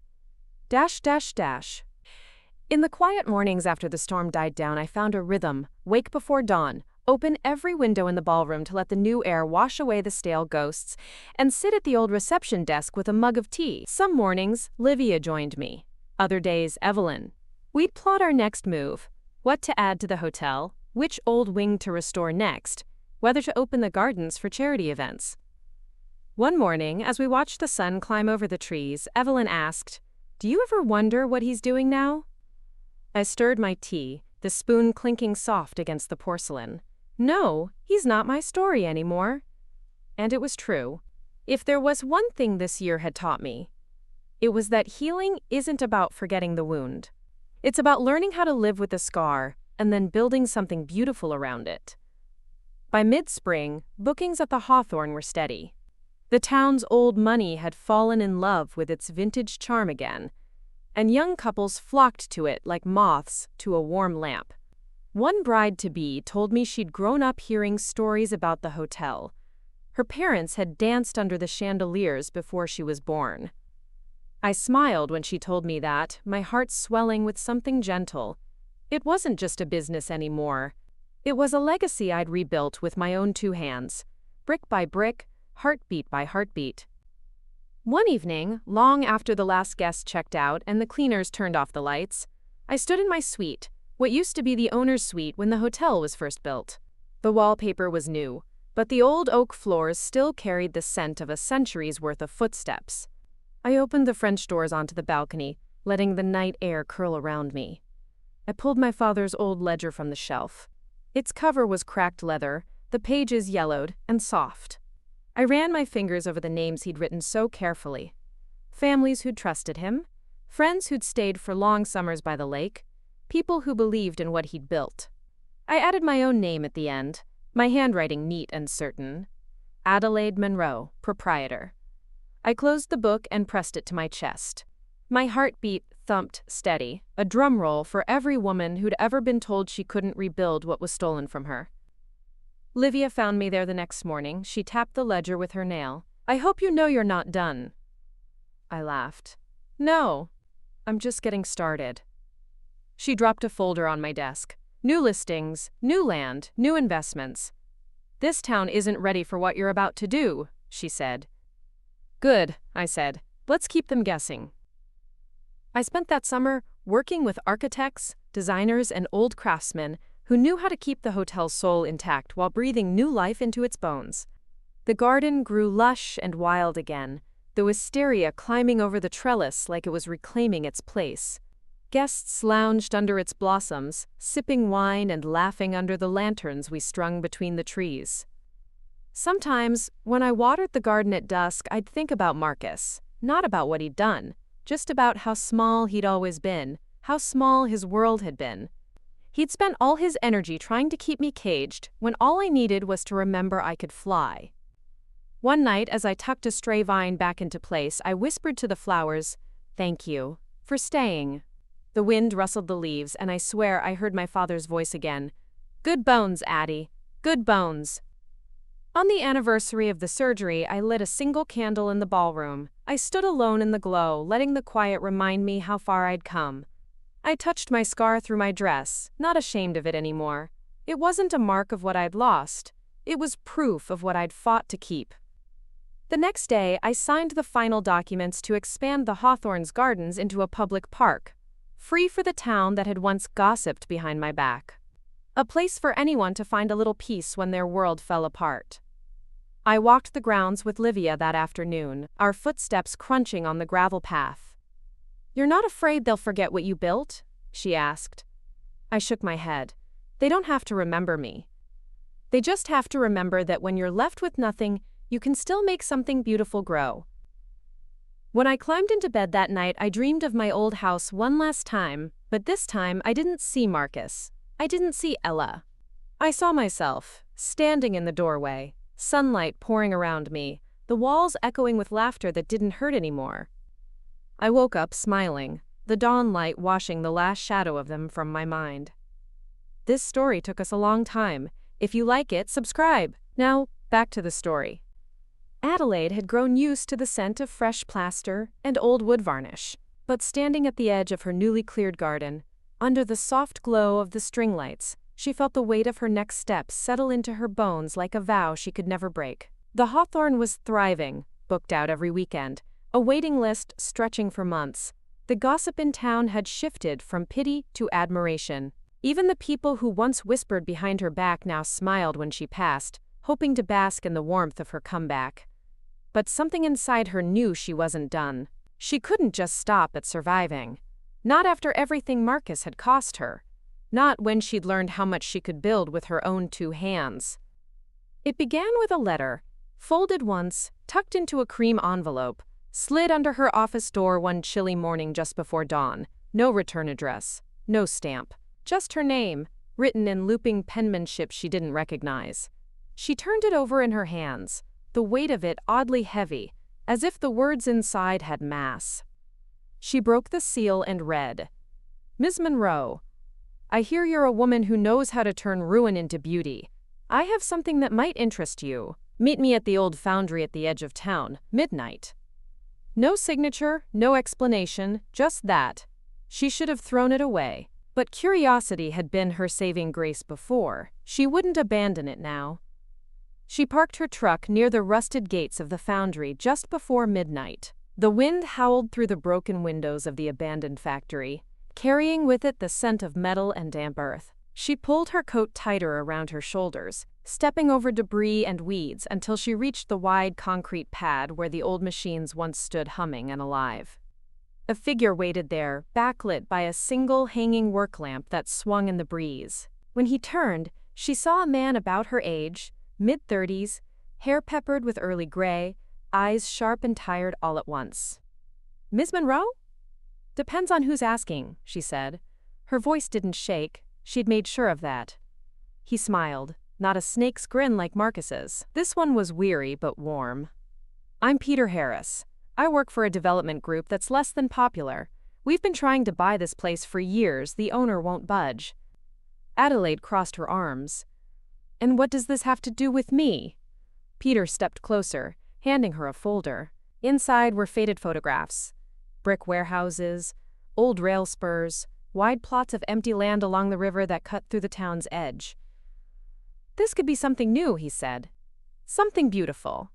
In the quiet mornings after the storm died down, I found a rhythm, wake before dawn, open every window in the ballroom to let the new air wash away the stale ghosts, and sit at the old reception desk with a mug of tea. Some mornings, Livia joined me. Other days, Evelyn. We'd plot our next move, what to add to the hotel, which old wing to restore next, whether to open the gardens for charity events. One morning, as we watched the sun climb over the trees, Evelyn asked, "Do you ever wonder what he's doing now?" I stirred my tea, the spoon clinking soft against the porcelain. No, he's not my story anymore. And it was true. If there was one thing this year had taught me, it was that healing isn't about forgetting the wound. It's about learning how to live with the scar and then building something beautiful around it. By mid-spring, bookings at the Hawthorne were steady. The town's old money had fallen in love with its vintage charm again, and young couples flocked to it like moths to a warm lamp. One bride-to-be told me she'd grown up hearing stories about the hotel. Her parents had danced under the chandeliers before she was born. I smiled when she told me that, my heart swelling with something gentle. It wasn't just a business anymore. It was a legacy I'd rebuilt with my own two hands, brick by brick, heartbeat by heartbeat. One evening, long after the last guest checked out and the cleaners turned off the lights, I stood in my suite, what used to be the owner's suite when the hotel was first built. The wallpaper was new, but the old oak floors still carried the scent of a century's worth of footsteps. I opened the French doors onto the balcony, letting the night air curl around me. I pulled my father's old ledger from the shelf. Its cover was cracked leather, the pages yellowed and soft. I ran my fingers over the names he'd written so carefully. Families who'd trusted him, friends who'd stayed for long summers by the lake, people who believed in what he'd built. I added my own name at the end, my handwriting neat and certain. Adelaide Monroe, proprietor. I closed the book and pressed it to my chest. My heartbeat thumped steady, a drum roll for every woman who'd ever been told she couldn't rebuild what was stolen from her. Livia found me there the next morning. She tapped the ledger with her nail. "I hope you know you're not done." I laughed. "No, I'm just getting started." She dropped a folder on my desk. "New listings, new land, new investments. This town isn't ready for what you're about to do," she said. "Good," I said. "Let's keep them guessing." I spent that summer working with architects, designers, and old craftsmen who knew how to keep the hotel's soul intact while breathing new life into its bones. The garden grew lush and wild again, the wisteria climbing over the trellis like it was reclaiming its place. Guests lounged under its blossoms, sipping wine and laughing under the lanterns we strung between the trees. Sometimes, when I watered the garden at dusk, I'd think about Marcus, not about what he'd done, just about how small he'd always been, how small his world had been. He'd spent all his energy trying to keep me caged when all I needed was to remember I could fly. One night, as I tucked a stray vine back into place, I whispered to the flowers, "Thank you for staying, The wind rustled the leaves, and I swear I heard my father's voice again. "Good bones, Addie. Good bones." On the anniversary of the surgery, I lit a single candle in the ballroom. I stood alone in the glow, letting the quiet remind me how far I'd come. I touched my scar through my dress, not ashamed of it anymore. It wasn't a mark of what I'd lost. It was proof of what I'd fought to keep. The next day, I signed the final documents to expand the Hawthorns Gardens into a public park, free for the town that had once gossiped behind my back. A place for anyone to find a little peace when their world fell apart. I walked the grounds with Livia that afternoon, our footsteps crunching on the gravel path. "You're not afraid they'll forget what you built?" she asked. I shook my head. They don't have to remember me. They just have to remember that when you're left with nothing, you can still make something beautiful grow. When I climbed into bed that night, I dreamed of my old house one last time, but this time I didn't see Marcus. I didn't see Ella. I saw myself, standing in the doorway, sunlight pouring around me, the walls echoing with laughter that didn't hurt anymore. I woke up smiling, the dawn light washing the last shadow of them from my mind. This story took us a long time. If you like it, subscribe. Now, back to the story. Adelaide had grown used to the scent of fresh plaster and old wood varnish, but standing at the edge of her newly cleared garden, under the soft glow of the string lights, she felt the weight of her next steps settle into her bones like a vow she could never break. The Hawthorn was thriving, booked out every weekend, a waiting list stretching for months. The gossip in town had shifted from pity to admiration. Even the people who once whispered behind her back now smiled when she passed, hoping to bask in the warmth of her comeback. But something inside her knew she wasn't done. She couldn't just stop at surviving. Not after everything Marcus had cost her. Not when she'd learned how much she could build with her own 2 hands. It began with a letter, folded once, tucked into a cream envelope, slid under her office door one chilly morning just before dawn. No return address, no stamp, just her name, written in looping penmanship she didn't recognize. She turned it over in her hands, the weight of it oddly heavy, as if the words inside had mass. She broke the seal and read, "Ms. Monroe, I hear you're a woman who knows how to turn ruin into beauty. I have something that might interest you. Meet me at the old foundry at the edge of town, midnight." No signature, no explanation, just that. She should have thrown it away. But curiosity had been her saving grace before. She wouldn't abandon it now. She parked her truck near the rusted gates of the foundry just before midnight. The wind howled through the broken windows of the abandoned factory, carrying with it the scent of metal and damp earth. She pulled her coat tighter around her shoulders, stepping over debris and weeds until she reached the wide concrete pad where the old machines once stood humming and alive. A figure waited there, backlit by a single hanging work lamp that swung in the breeze. When he turned, she saw a man about her age, mid-30s, hair peppered with early gray, eyes sharp and tired all at once. "Ms. Monroe?" "Depends on who's asking," she said. Her voice didn't shake. She'd made sure of that. He smiled, not a snake's grin like Marcus's. This one was weary but warm. "I'm Peter Harris. I work for a development group that's less than popular. We've been trying to buy this place for years. The owner won't budge." Adelaide crossed her arms. "And what does this have to do with me?" Peter stepped closer, handing her a folder. Inside were faded photographs. Brick warehouses, old rail spurs, wide plots of empty land along the river that cut through the town's edge. "This could be something new," he said. "Something beautiful.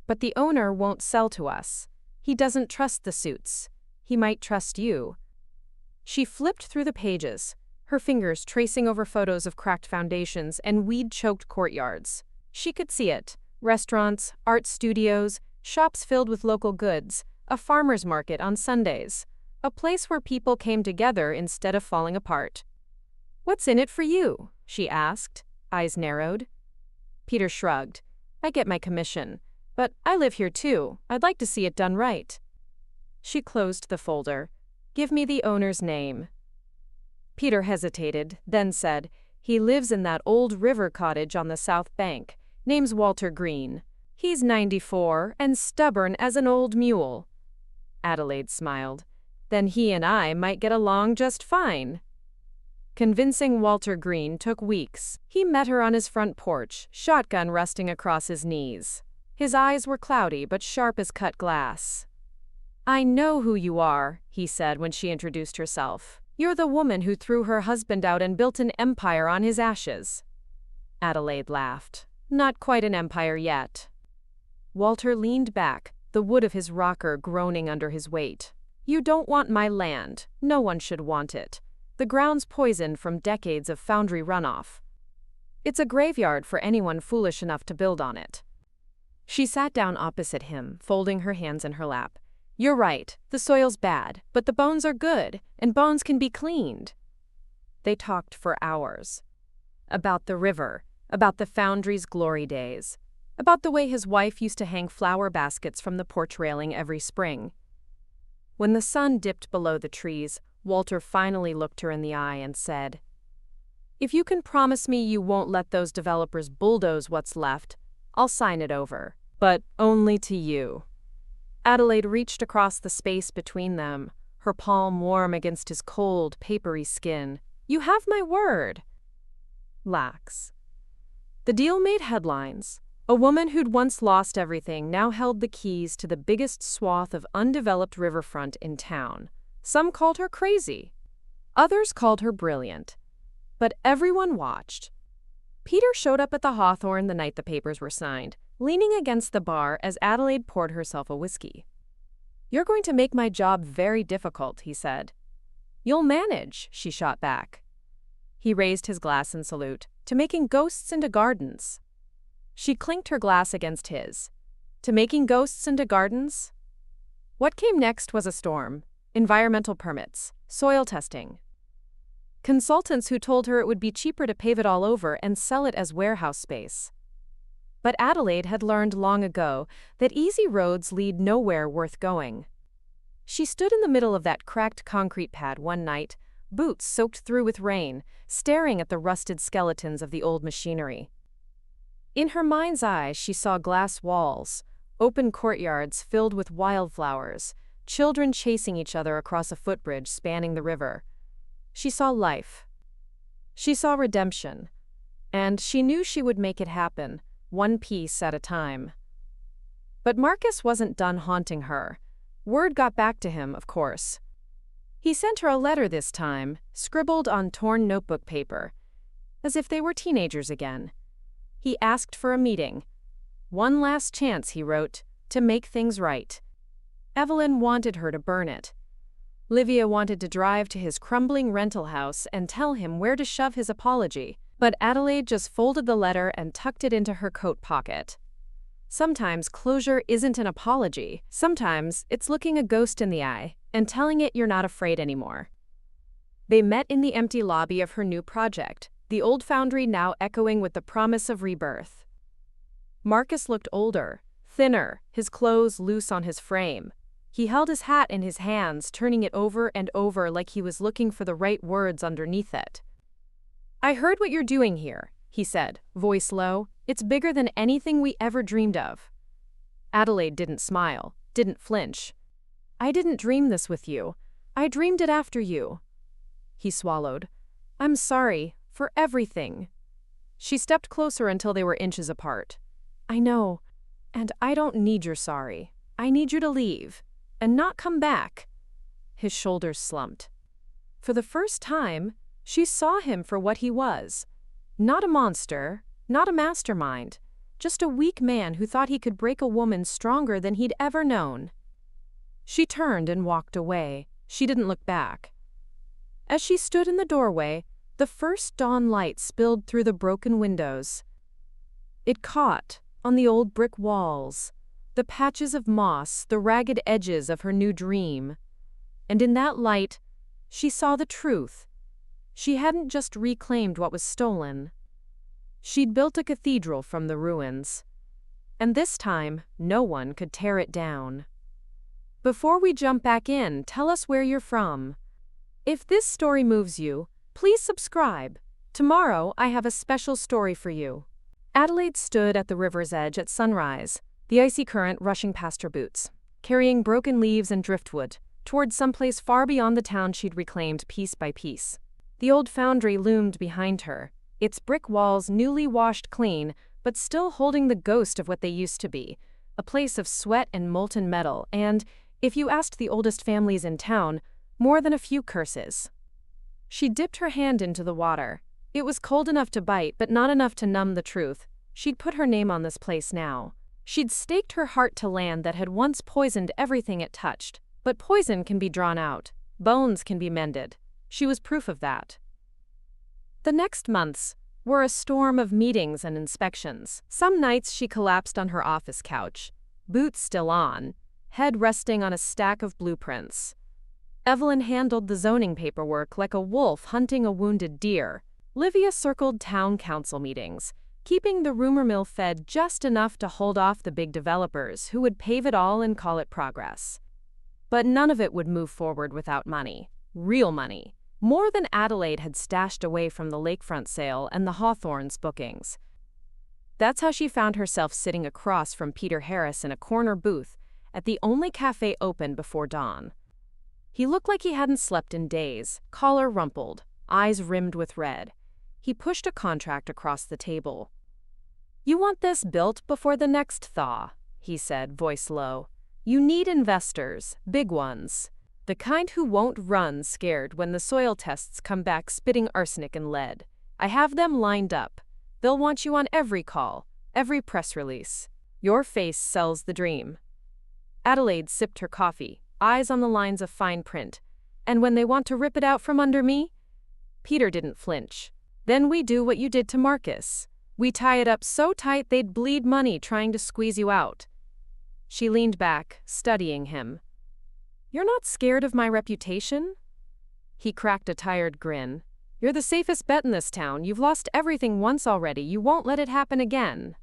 But the owner won't sell to us. He doesn't trust the suits. He might trust you." She flipped through the pages, her fingers tracing over photos of cracked foundations and weed-choked courtyards. She could see it. Restaurants, art studios, shops filled with local goods, a farmer's market on Sundays. A place where people came together instead of falling apart. "What's in it for you?" she asked, eyes narrowed. Peter shrugged. "I get my commission. But I live here too. I'd like to see it done right." She closed the folder. "Give me the owner's name." Peter hesitated, then said, "He lives in that old river cottage on the south bank. Name's Walter Green. He's 94 and stubborn as an old mule." Adelaide smiled. then he and I might get along just fine. Convincing Walter Green took weeks. He met her on his front porch, shotgun resting across his knees. His eyes were cloudy but sharp as cut glass. "I know who you are," he said when she introduced herself. "You're the woman who threw her husband out and built an empire on his ashes." Adelaide laughed. "Not quite an empire yet." Walter leaned back, the wood of his rocker groaning under his weight. "You don't want my land. No one should want it. The ground's poisoned from decades of foundry runoff. It's a graveyard for anyone foolish enough to build on it." She sat down opposite him, folding her hands in her lap. "You're right, the soil's bad, but the bones are good, and bones can be cleaned." They talked for hours. About the river, about the foundry's glory days, about the way his wife used to hang flower baskets from the porch railing every spring. When the sun dipped below the trees, Walter finally looked her in the eye and said, "If you can promise me you won't let those developers bulldoze what's left, I'll sign it over. But only to you." Adelaide reached across the space between them, her palm warm against his cold, papery skin. "You have my word." Lax. The deal made headlines. A woman who'd once lost everything now held the keys to the biggest swath of undeveloped riverfront in town. Some called her crazy. Others called her brilliant. But everyone watched. Peter showed up at the Hawthorne the night the papers were signed, leaning against the bar as Adelaide poured herself a whiskey. "You're going to make my job very difficult," he said. "You'll manage," she shot back. He raised his glass in salute. "To making ghosts into gardens." She clinked her glass against his. "To making ghosts into gardens?" What came next was a storm. Environmental permits, soil testing. Consultants who told her it would be cheaper to pave it all over and sell it as warehouse space. But Adelaide had learned long ago that easy roads lead nowhere worth going. She stood in the middle of that cracked concrete pad one night, boots soaked through with rain, staring at the rusted skeletons of the old machinery. In her mind's eye, she saw glass walls, open courtyards filled with wildflowers, children chasing each other across a footbridge spanning the river. She saw life. She saw redemption. And she knew she would make it happen, one piece at a time. But Marcus wasn't done haunting her. Word got back to him, of course. He sent her a letter this time, scribbled on torn notebook paper, as if they were teenagers again. He asked for a meeting. One last chance, he wrote, to make things right. Evelyn wanted her to burn it. Livia wanted to drive to his crumbling rental house and tell him where to shove his apology, but Adelaide just folded the letter and tucked it into her coat pocket. Sometimes closure isn't an apology. Sometimes it's looking a ghost in the eye and telling it you're not afraid anymore. They met in the empty lobby of her new project, the old foundry now echoing with the promise of rebirth. Marcus looked older, thinner, his clothes loose on his frame. He held his hat in his hands, turning it over and over like he was looking for the right words underneath it. "I heard what you're doing here," he said, voice low. "It's bigger than anything we ever dreamed of." Adelaide didn't smile, didn't flinch. "I didn't dream this with you. I dreamed it after you." He swallowed. "I'm sorry, for everything." She stepped closer until they were inches apart. "I know, and I don't need your sorry. I need you to leave. And not come back." His shoulders slumped. For the first time, she saw him for what he was. Not a monster, not a mastermind, just a weak man who thought he could break a woman stronger than he'd ever known. She turned and walked away. She didn't look back. As she stood in the doorway, the first dawn light spilled through the broken windows. It caught on the old brick walls, the patches of moss, the ragged edges of her new dream. And in that light, she saw the truth. She hadn't just reclaimed what was stolen. She'd built a cathedral from the ruins. And this time, no one could tear it down. Before we jump back in, tell us where you're from. If this story moves you, please subscribe. Tomorrow, I have a special story for you. Adelaide stood at the river's edge at sunrise, the icy current rushing past her boots, carrying broken leaves and driftwood, towards someplace far beyond the town she'd reclaimed piece by piece. The old foundry loomed behind her, its brick walls newly washed clean, but still holding the ghost of what they used to be, a place of sweat and molten metal, and, if you asked the oldest families in town, more than a few curses. She dipped her hand into the water. It was cold enough to bite, but not enough to numb the truth. She'd put her name on this place now. She'd staked her heart to land that had once poisoned everything it touched. But poison can be drawn out. Bones can be mended. She was proof of that. The next months were a storm of meetings and inspections. Some nights she collapsed on her office couch, boots still on, head resting on a stack of blueprints. Evelyn handled the zoning paperwork like a wolf hunting a wounded deer. Livia circled town council meetings, keeping the rumor mill fed just enough to hold off the big developers who would pave it all and call it progress. But none of it would move forward without money. Real money. More than Adelaide had stashed away from the lakefront sale and the Hawthorns' bookings. That's how she found herself sitting across from Peter Harris in a corner booth at the only cafe open before dawn. He looked like he hadn't slept in days, collar rumpled, eyes rimmed with red. He pushed a contract across the table. "You want this built before the next thaw," he said, voice low. "You need investors, big ones. The kind who won't run scared when the soil tests come back spitting arsenic and lead. I have them lined up. They'll want you on every call, every press release. Your face sells the dream." Adelaide sipped her coffee, eyes on the lines of fine print. "And when they want to rip it out from under me?" Peter didn't flinch. "Then we do what you did to Marcus. We tie it up so tight they'd bleed money trying to squeeze you out." She leaned back, studying him. "You're not scared of my reputation?" He cracked a tired grin. "You're the safest bet in this town. You've lost everything once already. You won't let it happen again."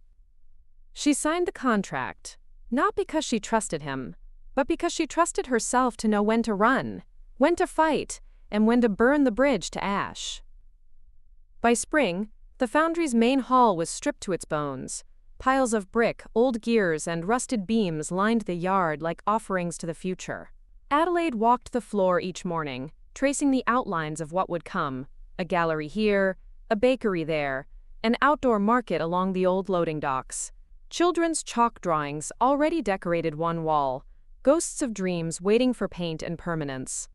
She signed the contract, not because she trusted him, but because she trusted herself to know when to run, when to fight, and when to burn the bridge to ash. By spring, the foundry's main hall was stripped to its bones. Piles of brick, old gears, and rusted beams lined the yard like offerings to the future. Adelaide walked the floor each morning, tracing the outlines of what would come: a gallery here, a bakery there, an outdoor market along the old loading docks. Children's chalk drawings already decorated one wall, ghosts of dreams waiting for paint and permanence.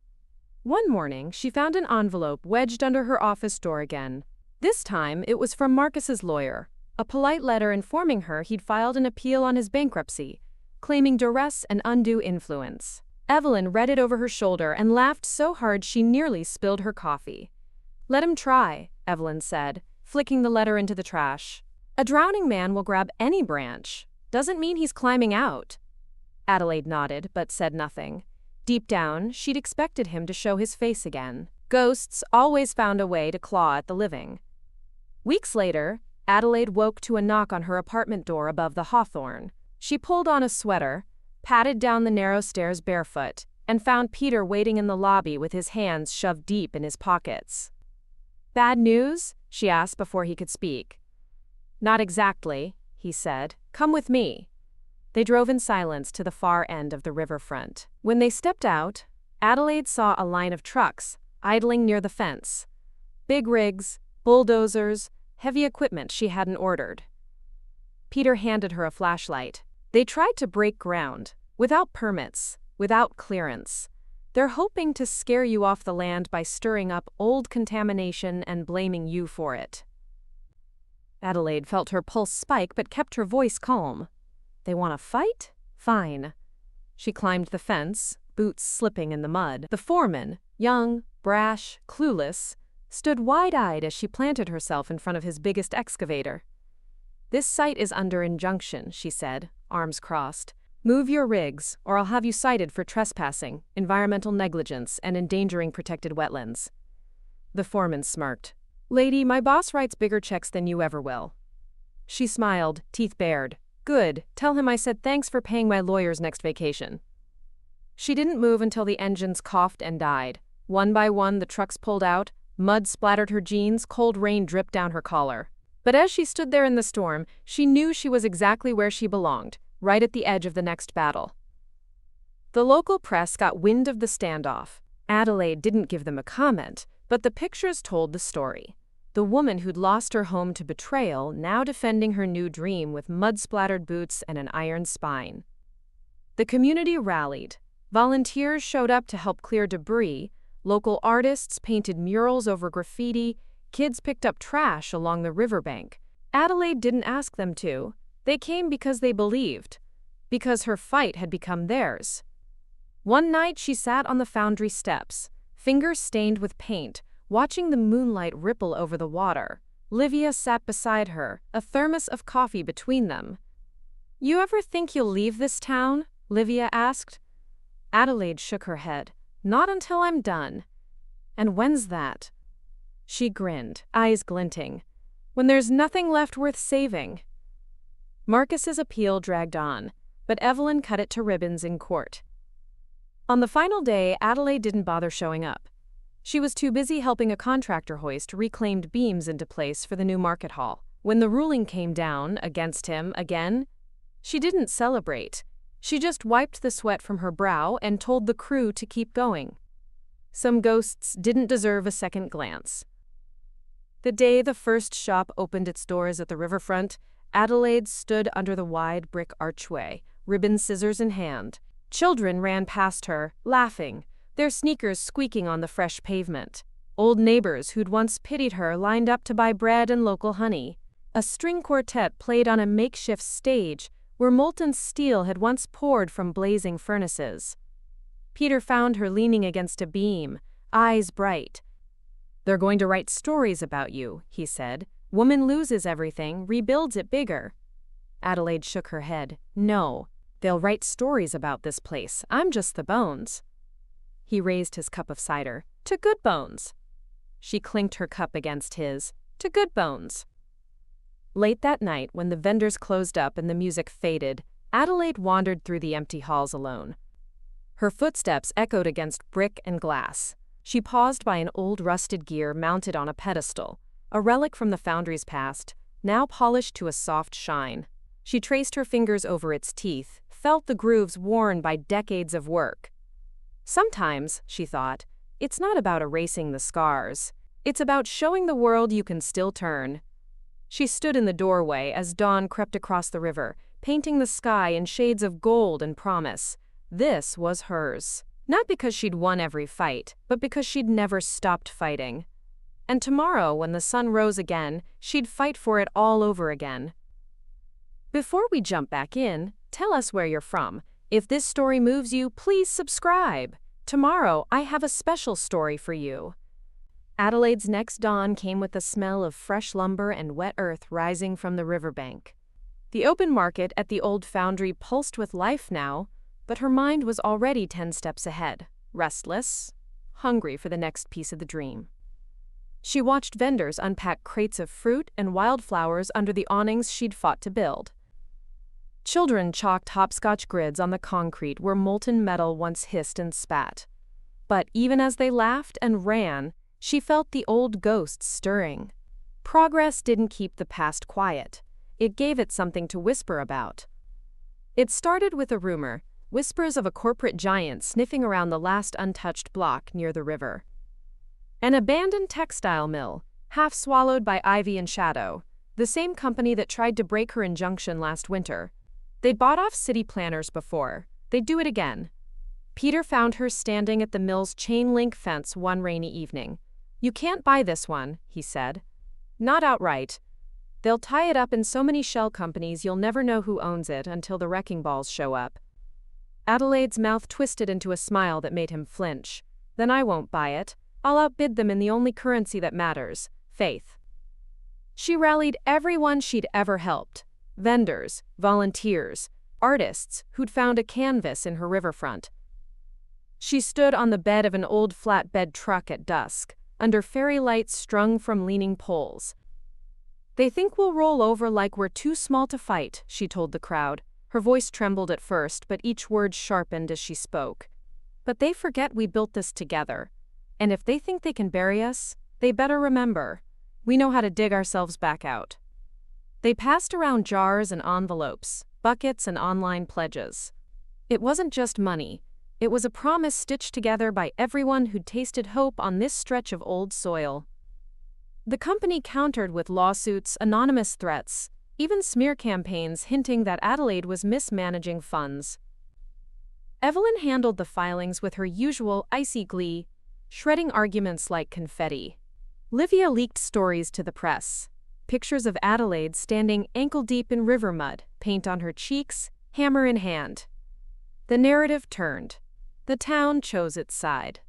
One morning, she found an envelope wedged under her office door again. This time, it was from Marcus's lawyer, a polite letter informing her he'd filed an appeal on his bankruptcy, claiming duress and undue influence. Evelyn read it over her shoulder and laughed so hard she nearly spilled her coffee. "Let him try," Evelyn said, flicking the letter into the trash. "A drowning man will grab any branch. Doesn't mean he's climbing out." Adelaide nodded, but said nothing. Deep down, she'd expected him to show his face again. Ghosts always found a way to claw at the living. Weeks later, Adelaide woke to a knock on her apartment door above the Hawthorn. She pulled on a sweater, padded down the narrow stairs barefoot, and found Peter waiting in the lobby with his hands shoved deep in his pockets. "Bad news?" she asked before he could speak. "Not exactly," he said. "Come with me." They drove in silence to the far end of the riverfront. When they stepped out, Adelaide saw a line of trucks idling near the fence. Big rigs, bulldozers, heavy equipment she hadn't ordered. Peter handed her a flashlight. "They tried to break ground, without permits, without clearance. They're hoping to scare you off the land by stirring up old contamination and blaming you for it." Adelaide felt her pulse spike but kept her voice calm. "They want to fight? Fine." She climbed the fence, boots slipping in the mud. The foreman, young, brash, clueless, stood wide-eyed as she planted herself in front of his biggest excavator. "This site is under injunction," she said, arms crossed. "Move your rigs, or I'll have you cited for trespassing, environmental negligence, and endangering protected wetlands." The foreman smirked. "Lady, my boss writes bigger checks than you ever will." She smiled, teeth bared. "Good, tell him I said thanks for paying my lawyer's next vacation." She didn't move until the engines coughed and died. One by one, the trucks pulled out, mud splattered her jeans, cold rain dripped down her collar. But as she stood there in the storm, she knew she was exactly where she belonged, right at the edge of the next battle. The local press got wind of the standoff. Adelaide didn't give them a comment, but the pictures told the story. The woman who'd lost her home to betrayal now defending her new dream with mud-splattered boots and an iron spine. The community rallied. Volunteers showed up to help clear debris, local artists painted murals over graffiti, kids picked up trash along the riverbank. Adelaide didn't ask them to. They came because they believed, because her fight had become theirs. One night she sat on the foundry steps, fingers stained with paint, watching the moonlight ripple over the water. Livia sat beside her, a thermos of coffee between them. "You ever think you'll leave this town?" Livia asked. Adelaide shook her head. "Not until I'm done." "And when's that?" She grinned, eyes glinting. "When there's nothing left worth saving." Marcus's appeal dragged on, but Evelyn cut it to ribbons in court. On the final day, Adelaide didn't bother showing up. She was too busy helping a contractor hoist reclaimed beams into place for the new market hall. When the ruling came down against him again, she didn't celebrate. She just wiped the sweat from her brow and told the crew to keep going. Some ghosts didn't deserve a second glance. The day the first shop opened its doors at the riverfront, Adelaide stood under the wide brick archway, ribbon scissors in hand. Children ran past her, laughing, their sneakers squeaking on the fresh pavement. Old neighbors who'd once pitied her lined up to buy bread and local honey. A string quartet played on a makeshift stage where molten steel had once poured from blazing furnaces. Peter found her leaning against a beam, eyes bright. "They're going to write stories about you," he said. "Woman loses everything, rebuilds it bigger." Adelaide shook her head. "No, they'll write stories about this place. I'm just the bones." He raised his cup of cider. "To good bones." She clinked her cup against his. "To good bones." Late that night, when the vendors closed up and the music faded, Adelaide wandered through the empty halls alone. Her footsteps echoed against brick and glass. She paused by an old rusted gear mounted on a pedestal, a relic from the foundry's past, now polished to a soft shine. She traced her fingers over its teeth, felt the grooves worn by decades of work. Sometimes, she thought, it's not about erasing the scars. It's about showing the world you can still turn. She stood in the doorway as dawn crept across the river, painting the sky in shades of gold and promise. This was hers. Not because she'd won every fight, but because she'd never stopped fighting. And tomorrow, when the sun rose again, she'd fight for it all over again. Before we jump back in, tell us where you're from. If this story moves you, please subscribe. Tomorrow, I have a special story for you. Adelaide's next dawn came with the smell of fresh lumber and wet earth rising from the riverbank. The open market at the old foundry pulsed with life now, but her mind was already 10 steps ahead, restless, hungry for the next piece of the dream. She watched vendors unpack crates of fruit and wildflowers under the awnings she'd fought to build. Children chalked hopscotch grids on the concrete where molten metal once hissed and spat. But even as they laughed and ran, she felt the old ghosts stirring. Progress didn't keep the past quiet. It gave it something to whisper about. It started with a rumor, whispers of a corporate giant sniffing around the last untouched block near the river. An abandoned textile mill, half swallowed by ivy and shadow, the same company that tried to break her injunction last winter. They'd bought off city planners before. They'd do it again. Peter found her standing at the mill's chain-link fence one rainy evening. "You can't buy this one," he said. "Not outright. They'll tie it up in so many shell companies you'll never know who owns it until the wrecking balls show up." Adelaide's mouth twisted into a smile that made him flinch. "Then I won't buy it. I'll outbid them in the only currency that matters, faith." She rallied everyone she'd ever helped. Vendors, volunteers, artists who'd found a canvas in her riverfront. She stood on the bed of an old flatbed truck at dusk, under fairy lights strung from leaning poles. "They think we'll roll over like we're too small to fight," she told the crowd. Her voice trembled at first, but each word sharpened as she spoke. "But they forget we built this together. And if they think they can bury us, they better remember. We know how to dig ourselves back out." They passed around jars and envelopes, buckets and online pledges. It wasn't just money. It was a promise stitched together by everyone who'd tasted hope on this stretch of old soil. The company countered with lawsuits, anonymous threats, even smear campaigns hinting that Adelaide was mismanaging funds. Evelyn handled the filings with her usual icy glee, shredding arguments like confetti. Livia leaked stories to the press. Pictures of Adelaide standing ankle-deep in river mud, paint on her cheeks, hammer in hand. The narrative turned. The town chose its side.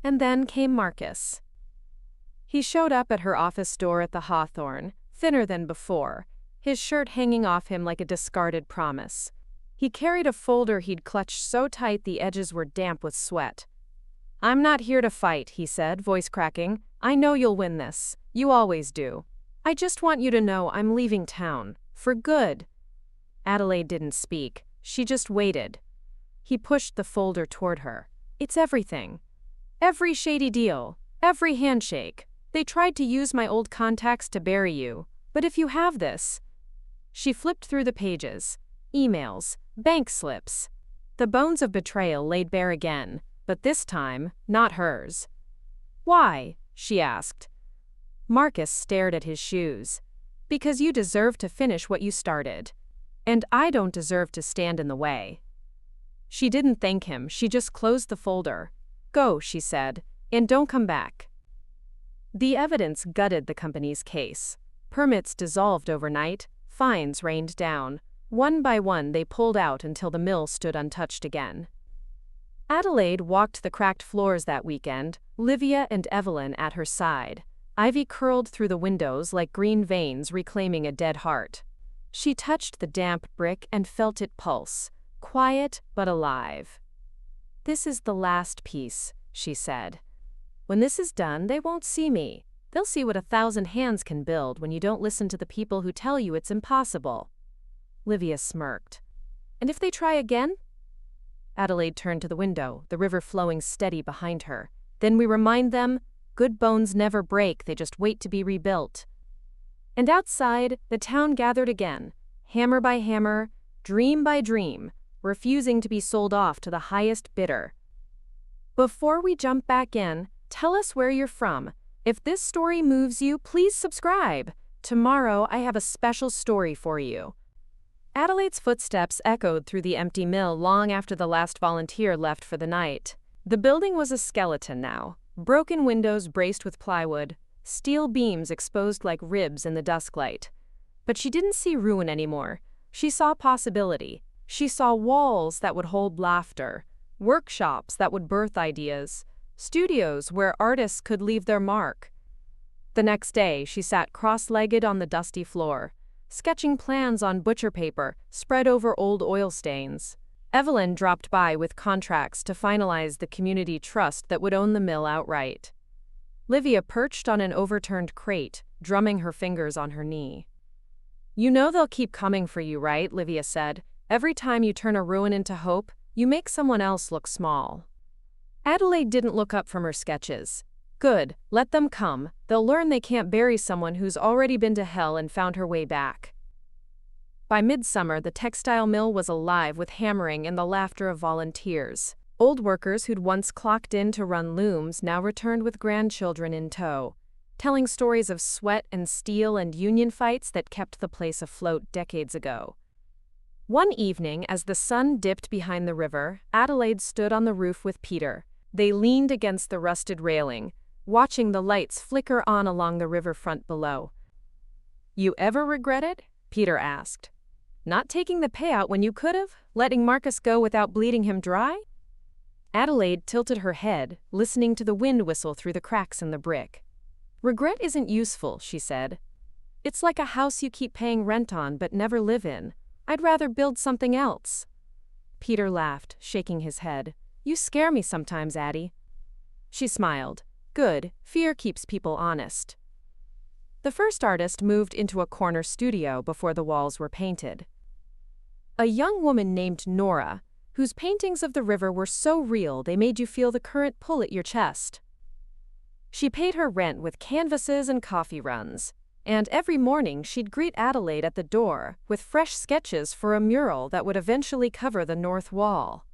And then came Marcus. He showed up at her office door at the Hawthorne, thinner than before, his shirt hanging off him like a discarded promise. He carried a folder he'd clutched so tight the edges were damp with sweat. "I'm not here to fight," he said, voice cracking. "I know you'll win this. You always do. I just want you to know I'm leaving town. For good." Adelaide didn't speak. She just waited. He pushed the folder toward her. "It's everything. Every shady deal. Every handshake. They tried to use my old contacts to bury you. But if you have this..." She flipped through the pages. Emails. Bank slips. The bones of betrayal laid bare again, but this time, not hers. "Why?" she asked. Marcus stared at his shoes. "Because you deserve to finish what you started. And I don't deserve to stand in the way." She didn't thank him, she just closed the folder. "Go," she said, "and don't come back." The evidence gutted the company's case. Permits dissolved overnight, fines rained down. One by one they pulled out until the mill stood untouched again. Adelaide walked the cracked floors that weekend, Livia and Evelyn at her side. Ivy curled through the windows like green veins reclaiming a dead heart. She touched the damp brick and felt it pulse, quiet but alive. "This is the last piece," she said. "When this is done, they won't see me. They'll see what 1,000 hands can build when you don't listen to the people who tell you it's impossible." Livia smirked. "And if they try again?" Adelaide turned to the window, the river flowing steady behind her. "Then we remind them, good bones never break, they just wait to be rebuilt." And outside, the town gathered again, hammer by hammer, dream by dream, refusing to be sold off to the highest bidder. Before we jump back in, tell us where you're from. If this story moves you, please subscribe. Tomorrow, I have a special story for you. Adelaide's footsteps echoed through the empty mill long after the last volunteer left for the night. The building was a skeleton now, broken windows braced with plywood, steel beams exposed like ribs in the dusklight. But she didn't see ruin anymore. She saw possibility. She saw walls that would hold laughter, workshops that would birth ideas, studios where artists could leave their mark. The next day, she sat cross-legged on the dusty floor, sketching plans on butcher paper spread over old oil stains. Evelyn dropped by with contracts to finalize the community trust that would own the mill outright. Livia perched on an overturned crate, drumming her fingers on her knee. "You know they'll keep coming for you, right?" Livia said. "Every time you turn a ruin into hope, you make someone else look small." Adelaide didn't look up from her sketches. "Good, let them come. They'll learn they can't bury someone who's already been to hell and found her way back." By midsummer, the textile mill was alive with hammering and the laughter of volunteers. Old workers who'd once clocked in to run looms now returned with grandchildren in tow, telling stories of sweat and steel and union fights that kept the place afloat decades ago. One evening, as the sun dipped behind the river, Adelaide stood on the roof with Peter. They leaned against the rusted railing, watching the lights flicker on along the riverfront below. "You ever regret it?" Peter asked. "Not taking the payout when you could have? Letting Marcus go without bleeding him dry?" Adelaide tilted her head, listening to the wind whistle through the cracks in the brick. "Regret isn't useful," she said. "It's like a house you keep paying rent on but never live in. I'd rather build something else." Peter laughed, shaking his head. "You scare me sometimes, Addie." She smiled. "Good, fear keeps people honest." The first artist moved into a corner studio before the walls were painted. A young woman named Nora, whose paintings of the river were so real they made you feel the current pull at your chest. She paid her rent with canvases and coffee runs, and every morning she'd greet Adelaide at the door with fresh sketches for a mural that would eventually cover the north wall.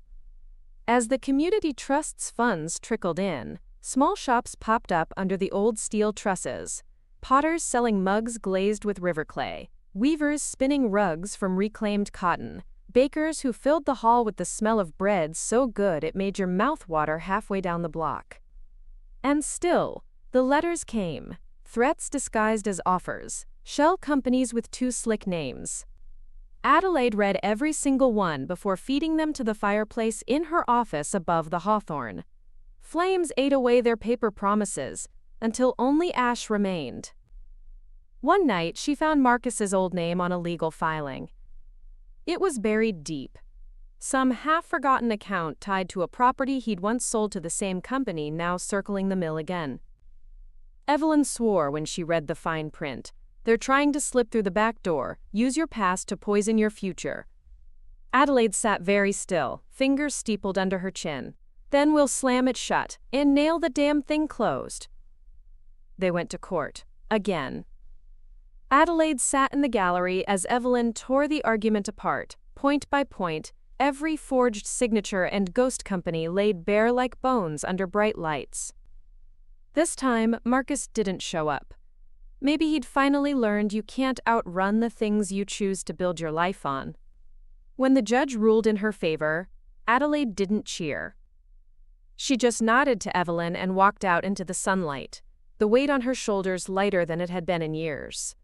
As the community trust's funds trickled in, small shops popped up under the old steel trusses. Potters selling mugs glazed with river clay, weavers spinning rugs from reclaimed cotton, bakers who filled the hall with the smell of bread so good it made your mouth water halfway down the block. And still, the letters came, threats disguised as offers, shell companies with two slick names. Adelaide read every single one before feeding them to the fireplace in her office above the hawthorn. Flames ate away their paper promises, until only ash remained. One night, she found Marcus's old name on a legal filing. It was buried deep. Some half-forgotten account tied to a property he'd once sold to the same company now circling the mill again. Evelyn swore when she read the fine print. They're trying to slip through the back door, use your past to poison your future. Adelaide sat very still, fingers steepled under her chin. Then we'll slam it shut and nail the damn thing closed. They went to court. Again. Adelaide sat in the gallery as Evelyn tore the argument apart, point by point, every forged signature and ghost company laid bare like bones under bright lights. This time, Marcus didn't show up. Maybe he'd finally learned you can't outrun the things you choose to build your life on. When the judge ruled in her favor, Adelaide didn't cheer. She just nodded to Evelyn and walked out into the sunlight, the weight on her shoulders lighter than it had been in years.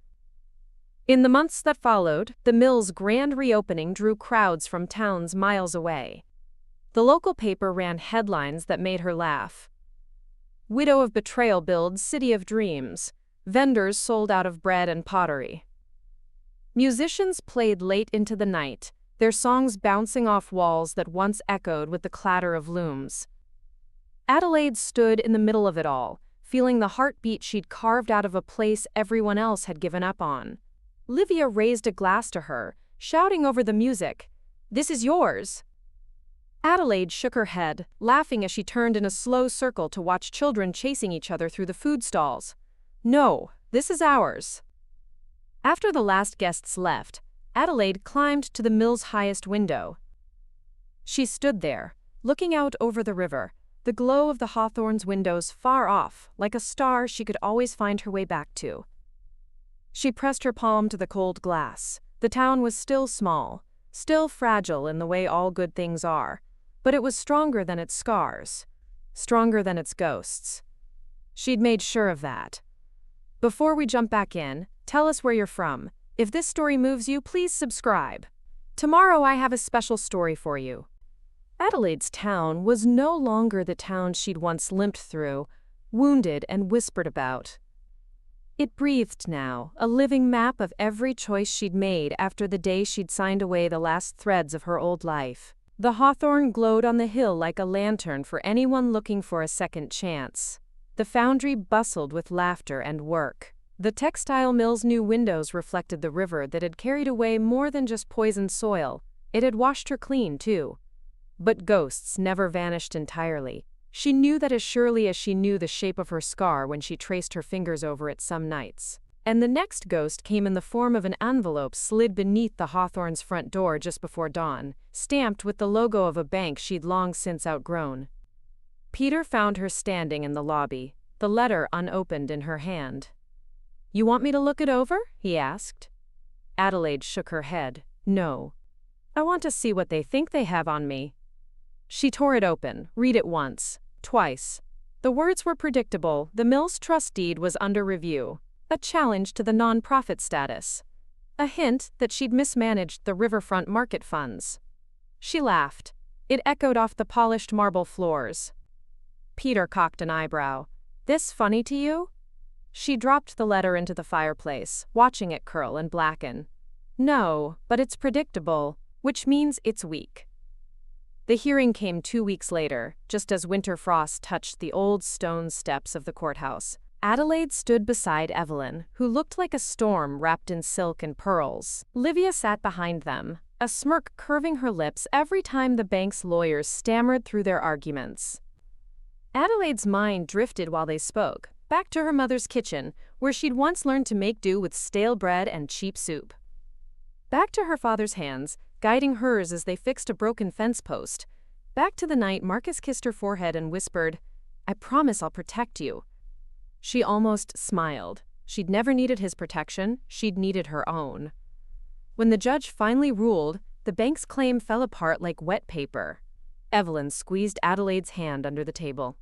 In the months that followed, the mill's grand reopening drew crowds from towns miles away. The local paper ran headlines that made her laugh. Widow of betrayal builds city of dreams. Vendors sold out of bread and pottery. Musicians played late into the night, their songs bouncing off walls that once echoed with the clatter of looms. Adelaide stood in the middle of it all, feeling the heartbeat she'd carved out of a place everyone else had given up on. Livia raised a glass to her, shouting over the music, "This is yours!" Adelaide shook her head, laughing as she turned in a slow circle to watch children chasing each other through the food stalls. "No, this is ours." After the last guests left, Adelaide climbed to the mill's highest window. She stood there, looking out over the river, the glow of the hawthorn's windows far off, like a star she could always find her way back to. She pressed her palm to the cold glass. The town was still small, still fragile in the way all good things are, but it was stronger than its scars, stronger than its ghosts. She'd made sure of that. Before we jump back in, tell us where you're from. If this story moves you, please subscribe. Tomorrow I have a special story for you. Adelaide's town was no longer the town she'd once limped through, wounded and whispered about. It breathed now, a living map of every choice she'd made after the day she'd signed away the last threads of her old life. The hawthorn glowed on the hill like a lantern for anyone looking for a second chance. The foundry bustled with laughter and work. The textile mill's new windows reflected the river that had carried away more than just poisoned soil. It had washed her clean, too. But ghosts never vanished entirely. She knew that as surely as she knew the shape of her scar when she traced her fingers over it some nights. And the next ghost came in the form of an envelope slid beneath the hawthorn's front door just before dawn, stamped with the logo of a bank she'd long since outgrown. Peter found her standing in the lobby, the letter unopened in her hand. "You want me to look it over?" he asked. Adelaide shook her head. "No. I want to see what they think they have on me." She tore it open, read it once, twice. The words were predictable. The mill's trust deed was under review. A challenge to the non-profit status. A hint that she'd mismanaged the riverfront market funds. She laughed. It echoed off the polished marble floors. Peter cocked an eyebrow. "This funny to you?" She dropped the letter into the fireplace, watching it curl and blacken. "No, but it's predictable, which means it's weak." The hearing came 2 weeks later, just as winter frost touched the old stone steps of the courthouse. Adelaide stood beside Evelyn, who looked like a storm wrapped in silk and pearls. Livia sat behind them, a smirk curving her lips every time the bank's lawyers stammered through their arguments. Adelaide's mind drifted while they spoke, back to her mother's kitchen, where she'd once learned to make do with stale bread and cheap soup. Back to her father's hands, guiding hers as they fixed a broken fence post. Back to the night, Marcus kissed her forehead and whispered, "I promise I'll protect you." She almost smiled. She'd never needed his protection, she'd needed her own. When the judge finally ruled, the bank's claim fell apart like wet paper. Evelyn squeezed Adelaide's hand under the table.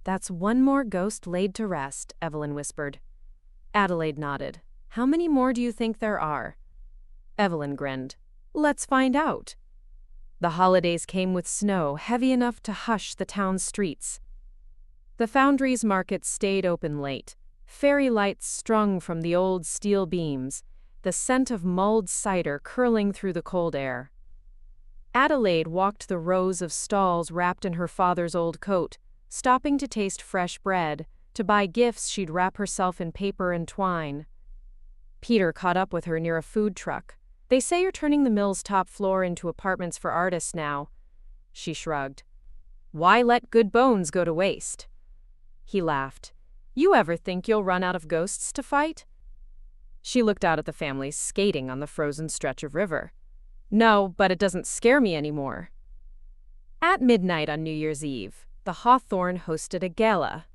"That's one more ghost laid to rest," Evelyn whispered. Adelaide nodded. "How many more do you think there are?" Evelyn grinned. "Let's find out." The holidays came with snow heavy enough to hush the town's streets. The Foundry's market stayed open late, fairy lights strung from the old steel beams, the scent of mulled cider curling through the cold air. Adelaide walked the rows of stalls wrapped in her father's old coat, stopping to taste fresh bread, to buy gifts she'd wrap herself in paper and twine. Peter caught up with her near a food truck. "They say you're turning the mill's top floor into apartments for artists now." She shrugged. "Why let good bones go to waste?" He laughed. "You ever think you'll run out of ghosts to fight?" She looked out at the family skating on the frozen stretch of river. "No, but it doesn't scare me anymore." At midnight on New Year's Eve, the Hawthorne hosted a gala.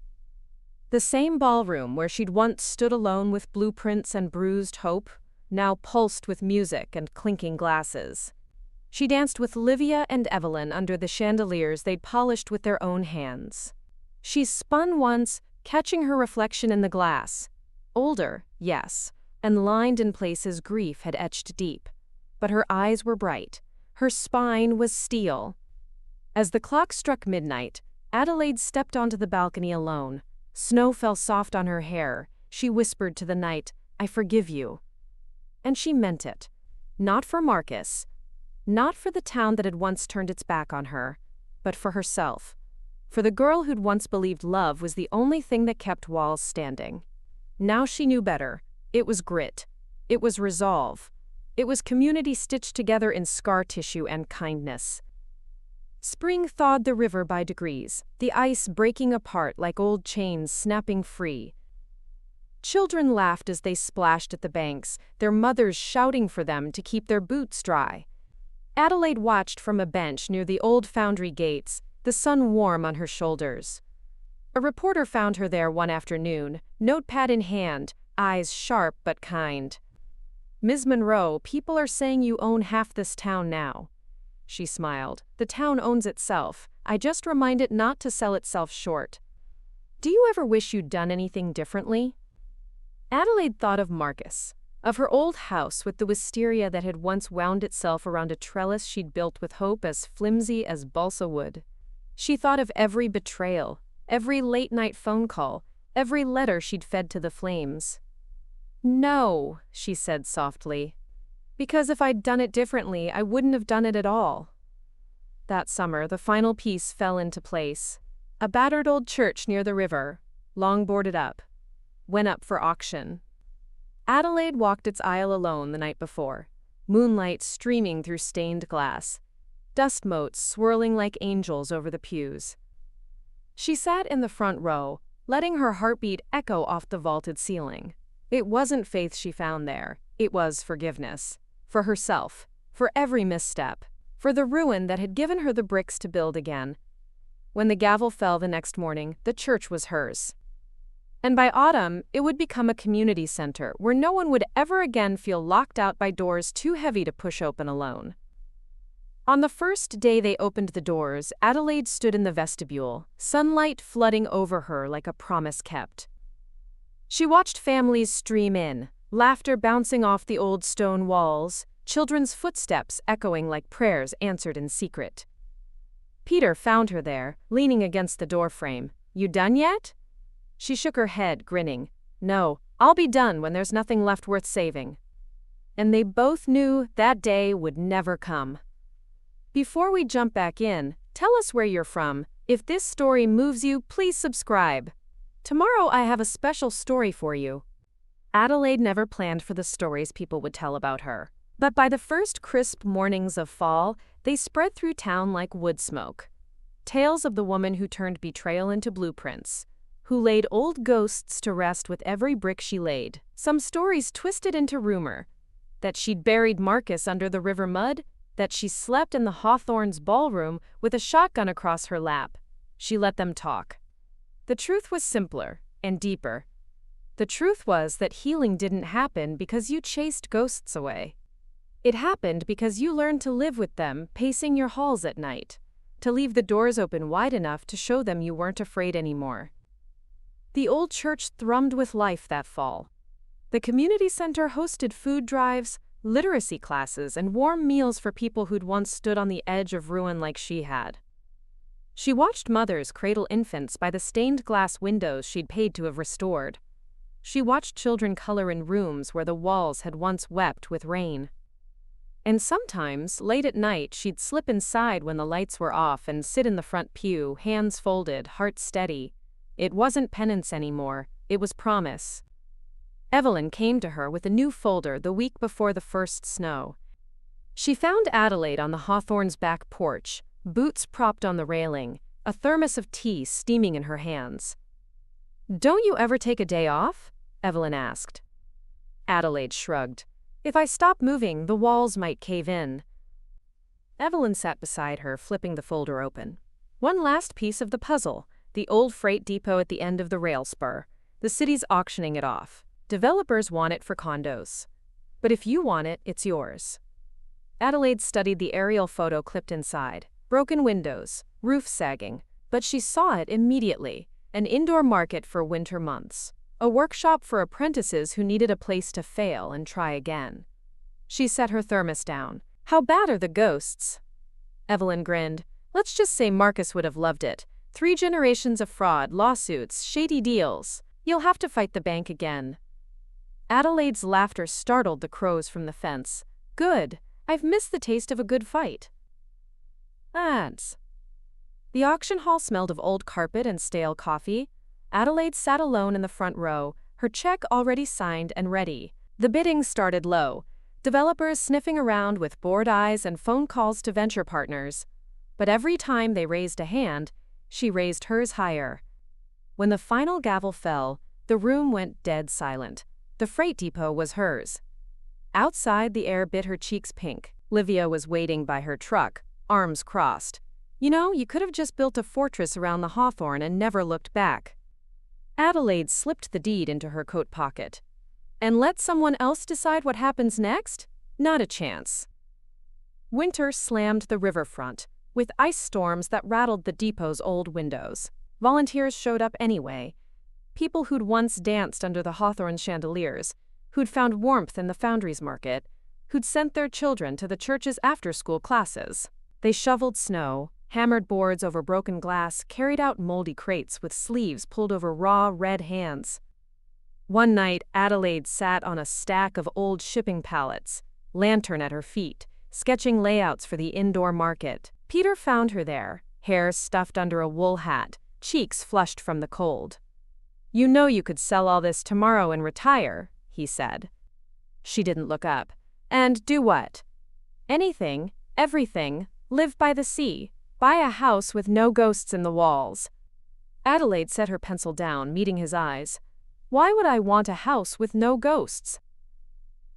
The same ballroom where she'd once stood alone with blueprints and bruised hope, now pulsed with music and clinking glasses. She danced with Livia and Evelyn under the chandeliers they'd polished with their own hands. She spun once, catching her reflection in the glass. Older, yes, and lined in places grief had etched deep. But her eyes were bright. Her spine was steel. As the clock struck midnight, Adelaide stepped onto the balcony alone. Snow fell soft on her hair. She whispered to the night, "I forgive you." And she meant it. Not for Marcus. Not for the town that had once turned its back on her. But for herself. For the girl who'd once believed love was the only thing that kept walls standing. Now she knew better. It was grit. It was resolve. It was community stitched together in scar tissue and kindness. Spring thawed the river by degrees, the ice breaking apart like old chains snapping free. Children laughed as they splashed at the banks, their mothers shouting for them to keep their boots dry. Adelaide watched from a bench near the old Foundry gates, the sun warm on her shoulders. A reporter found her there one afternoon, notepad in hand, eyes sharp but kind. "Ms. Monroe, people are saying you own half this town now." She smiled. "The town owns itself. I just remind it not to sell itself short." "Do you ever wish you'd done anything differently?" Adelaide thought of Marcus, of her old house with the wisteria that had once wound itself around a trellis she'd built with hope as flimsy as balsa wood. She thought of every betrayal, every late-night phone call, every letter she'd fed to the flames. "No," she said softly, "because if I'd done it differently, I wouldn't have done it at all." That summer, the final piece fell into place. A battered old church near the river, long boarded up, went up for auction. Adelaide walked its aisle alone the night before, moonlight streaming through stained glass, dust motes swirling like angels over the pews. She sat in the front row, letting her heartbeat echo off the vaulted ceiling. It wasn't faith she found there, it was forgiveness. For herself, for every misstep, for the ruin that had given her the bricks to build again. When the gavel fell the next morning, the church was hers. And by autumn, it would become a community center where no one would ever again feel locked out by doors too heavy to push open alone. On the first day they opened the doors, Adelaide stood in the vestibule, sunlight flooding over her like a promise kept. She watched families stream in, laughter bouncing off the old stone walls, children's footsteps echoing like prayers answered in secret. Peter found her there, leaning against the doorframe. "You done yet?" She shook her head, grinning. "No, I'll be done when there's nothing left worth saving." And they both knew that day would never come. Before we jump back in, tell us where you're from. If this story moves you, please subscribe. Tomorrow I have a special story for you. Adelaide never planned for the stories people would tell about her. But by the first crisp mornings of fall, they spread through town like wood smoke. Tales of the woman who turned betrayal into blueprints, who laid old ghosts to rest with every brick she laid. Some stories twisted into rumor. That she'd buried Marcus under the river mud, that she slept in the Hawthorns' ballroom with a shotgun across her lap. She let them talk. The truth was simpler and deeper. The truth was that healing didn't happen because you chased ghosts away. It happened because you learned to live with them, pacing your halls at night, to leave the doors open wide enough to show them you weren't afraid anymore. The old church thrummed with life that fall. The community center hosted food drives, literacy classes, and warm meals for people who'd once stood on the edge of ruin like she had. She watched mothers cradle infants by the stained glass windows she'd paid to have restored. She watched children color in rooms where the walls had once wept with rain. And sometimes, late at night, she'd slip inside when the lights were off and sit in the front pew, hands folded, heart steady. It wasn't penance anymore, it was promise. Evelyn came to her with a new folder the week before the first snow. She found Adelaide on the Hawthorns' back porch, boots propped on the railing, a thermos of tea steaming in her hands. "Don't you ever take a day off?" Evelyn asked. Adelaide shrugged. "If I stop moving, the walls might cave in." Evelyn sat beside her, flipping the folder open. One last piece of the puzzle, the old freight depot at the end of the rail spur. The city's auctioning it off. Developers want it for condos. But if you want it, it's yours. Adelaide studied the aerial photo clipped inside. Broken windows, roof sagging. But she saw it immediately. An indoor market for winter months. A workshop for apprentices who needed a place to fail and try again. She set her thermos down. "How bad are the ghosts?" Evelyn grinned. "Let's just say Marcus would have loved it. 3 generations of fraud, lawsuits, shady deals. You'll have to fight the bank again." Adelaide's laughter startled the crows from the fence. "Good. I've missed the taste of a good fight." Ads. The auction hall smelled of old carpet and stale coffee. Adelaide sat alone in the front row, her check already signed and ready. The bidding started low, developers sniffing around with bored eyes and phone calls to venture partners. But every time they raised a hand, she raised hers higher. When the final gavel fell, the room went dead silent. The freight depot was hers. Outside, the air bit her cheeks pink. Livia was waiting by her truck, arms crossed. "You know, you could have just built a fortress around the Hawthorn and never looked back." Adelaide slipped the deed into her coat pocket. "And let someone else decide what happens next? Not a chance." Winter slammed the riverfront, with ice storms that rattled the depot's old windows. Volunteers showed up anyway. People who'd once danced under the Hawthorn chandeliers, who'd found warmth in the Foundries Market, who'd sent their children to the church's after-school classes. They shoveled snow, hammered boards over broken glass, carried out moldy crates with sleeves pulled over raw, red hands. One night, Adelaide sat on a stack of old shipping pallets, lantern at her feet, sketching layouts for the indoor market. Peter found her there, hair stuffed under a wool hat, cheeks flushed from the cold. "You know you could sell all this tomorrow and retire," he said. She didn't look up. "And do what?" "Anything, everything, live by the sea. Buy a house with no ghosts in the walls." Adelaide set her pencil down, meeting his eyes. "Why would I want a house with no ghosts?"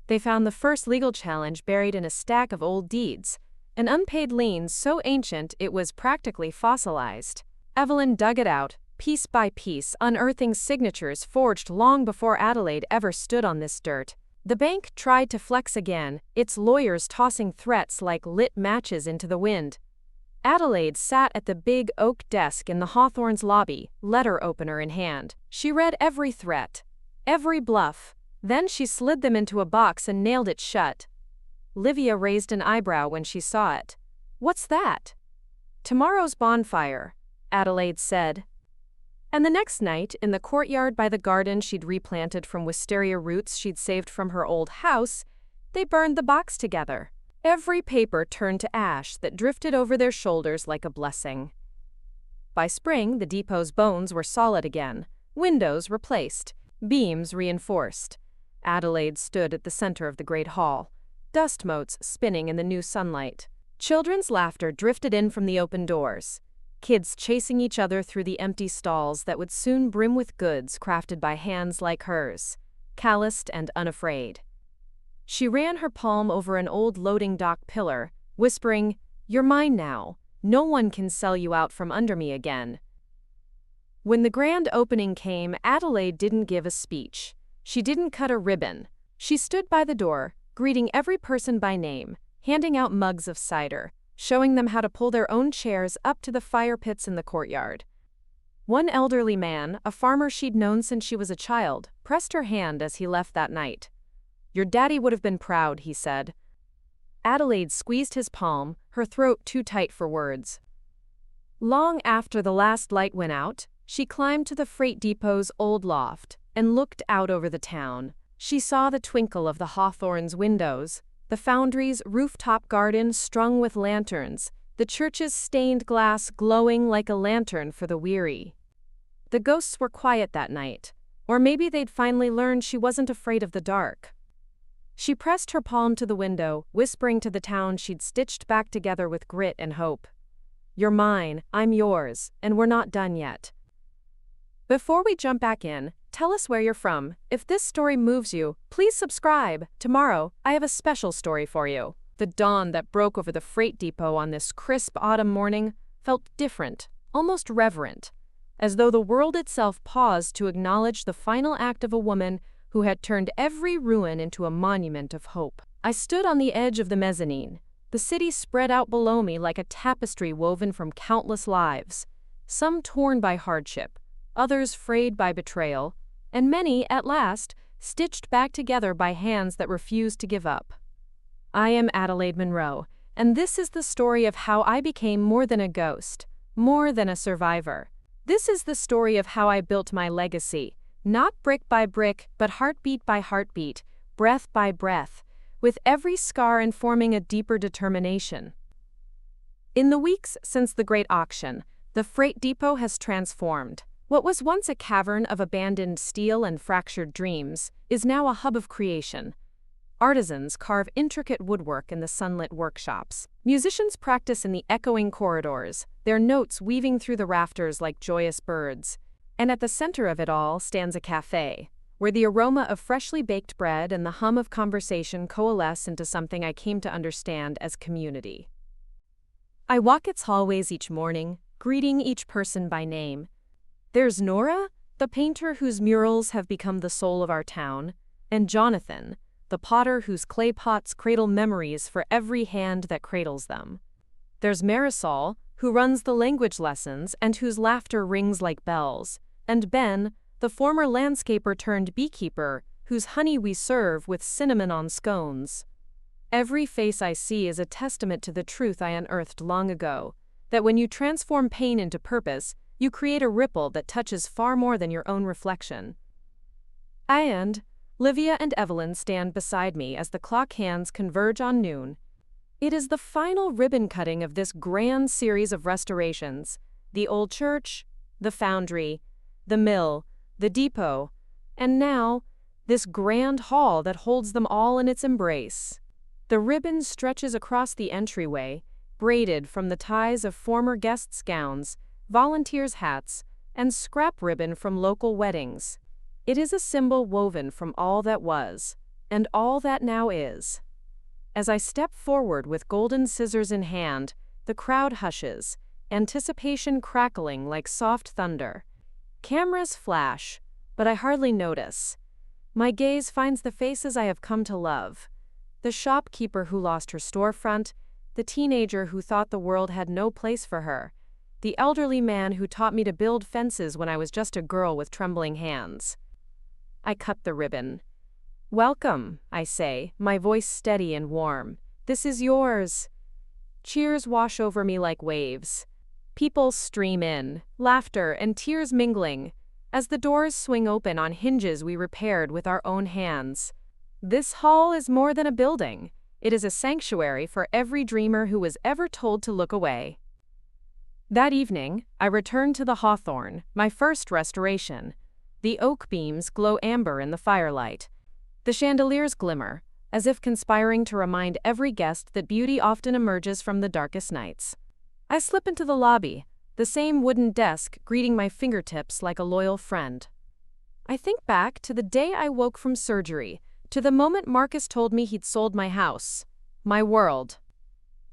They found the first legal challenge buried in a stack of old deeds, an unpaid lien so ancient it was practically fossilized. Evelyn dug it out, piece by piece, unearthing signatures forged long before Adelaide ever stood on this dirt. The bank tried to flex again, its lawyers tossing threats like lit matches into the wind. Adelaide sat at the big oak desk in the Hawthorns' lobby, letter opener in hand. She read every threat, every bluff. Then she slid them into a box and nailed it shut. Livia raised an eyebrow when she saw it. "What's that?" "Tomorrow's bonfire," Adelaide said. And the next night, in the courtyard by the garden she'd replanted from wisteria roots she'd saved from her old house, they burned the box together. Every paper turned to ash that drifted over their shoulders like a blessing. By spring, the depot's bones were solid again, windows replaced, beams reinforced. Adelaide stood at the center of the great hall, dust motes spinning in the new sunlight. Children's laughter drifted in from the open doors, kids chasing each other through the empty stalls that would soon brim with goods crafted by hands like hers, calloused and unafraid. She ran her palm over an old loading dock pillar, whispering, "You're mine now. No one can sell you out from under me again." When the grand opening came, Adelaide didn't give a speech. She didn't cut a ribbon. She stood by the door, greeting every person by name, handing out mugs of cider, showing them how to pull their own chairs up to the fire pits in the courtyard. One elderly man, a farmer she'd known since she was a child, pressed her hand as he left that night. "Your daddy would have been proud," he said. Adelaide squeezed his palm, her throat too tight for words. Long after the last light went out, she climbed to the freight depot's old loft and looked out over the town. She saw the twinkle of the Hawthorne's windows, the foundry's rooftop garden strung with lanterns, the church's stained glass glowing like a lantern for the weary. The ghosts were quiet that night, or maybe they'd finally learned she wasn't afraid of the dark. She pressed her palm to the window, whispering to the town she'd stitched back together with grit and hope. "You're mine, I'm yours, and we're not done yet." Before we jump back in, tell us where you're from. If this story moves you, please subscribe. Tomorrow, I have a special story for you. The dawn that broke over the freight depot on this crisp autumn morning felt different, almost reverent, as though the world itself paused to acknowledge the final act of a woman who had turned every ruin into a monument of hope. I stood on the edge of the mezzanine, the city spread out below me like a tapestry woven from countless lives, some torn by hardship, others frayed by betrayal, and many, at last, stitched back together by hands that refused to give up. I am Adelaide Monroe, and this is the story of how I became more than a ghost, more than a survivor. This is the story of how I built my legacy, not brick by brick, but heartbeat by heartbeat, breath by breath, with every scar informing a deeper determination. In the weeks since the Great Auction, the freight depot has transformed. What was once a cavern of abandoned steel and fractured dreams is now a hub of creation. Artisans carve intricate woodwork in the sunlit workshops. Musicians practice in the echoing corridors, their notes weaving through the rafters like joyous birds. And at the center of it all stands a cafe, where the aroma of freshly baked bread and the hum of conversation coalesce into something I came to understand as community. I walk its hallways each morning, greeting each person by name. There's Nora, the painter whose murals have become the soul of our town, and Jonathan, the potter whose clay pots cradle memories for every hand that cradles them. There's Marisol, who runs the language lessons and whose laughter rings like bells, and Ben, the former landscaper turned beekeeper, whose honey we serve with cinnamon on scones. Every face I see is a testament to the truth I unearthed long ago, that when you transform pain into purpose, you create a ripple that touches far more than your own reflection. And Livia and Evelyn stand beside me as the clock hands converge on noon. It is the final ribbon cutting of this grand series of restorations: the old church, the foundry, the mill, the depot, and now, this grand hall that holds them all in its embrace. The ribbon stretches across the entryway, braided from the ties of former guests' gowns, volunteers' hats, and scrap ribbon from local weddings. It is a symbol woven from all that was, and all that now is. As I step forward with golden scissors in hand, the crowd hushes, anticipation crackling like soft thunder. Cameras flash, but I hardly notice. My gaze finds the faces I have come to love. The shopkeeper who lost her storefront, the teenager who thought the world had no place for her, the elderly man who taught me to build fences when I was just a girl with trembling hands. I cut the ribbon. "Welcome," I say, my voice steady and warm. "This is yours." Cheers wash over me like waves. People stream in, laughter and tears mingling, as the doors swing open on hinges we repaired with our own hands. This hall is more than a building. It is a sanctuary for every dreamer who was ever told to look away. That evening, I returned to the Hawthorne, my first restoration. The oak beams glow amber in the firelight. The chandeliers glimmer, as if conspiring to remind every guest that beauty often emerges from the darkest nights. I slip into the lobby, the same wooden desk greeting my fingertips like a loyal friend. I think back to the day I woke from surgery, to the moment Marcus told me he'd sold my house, my world.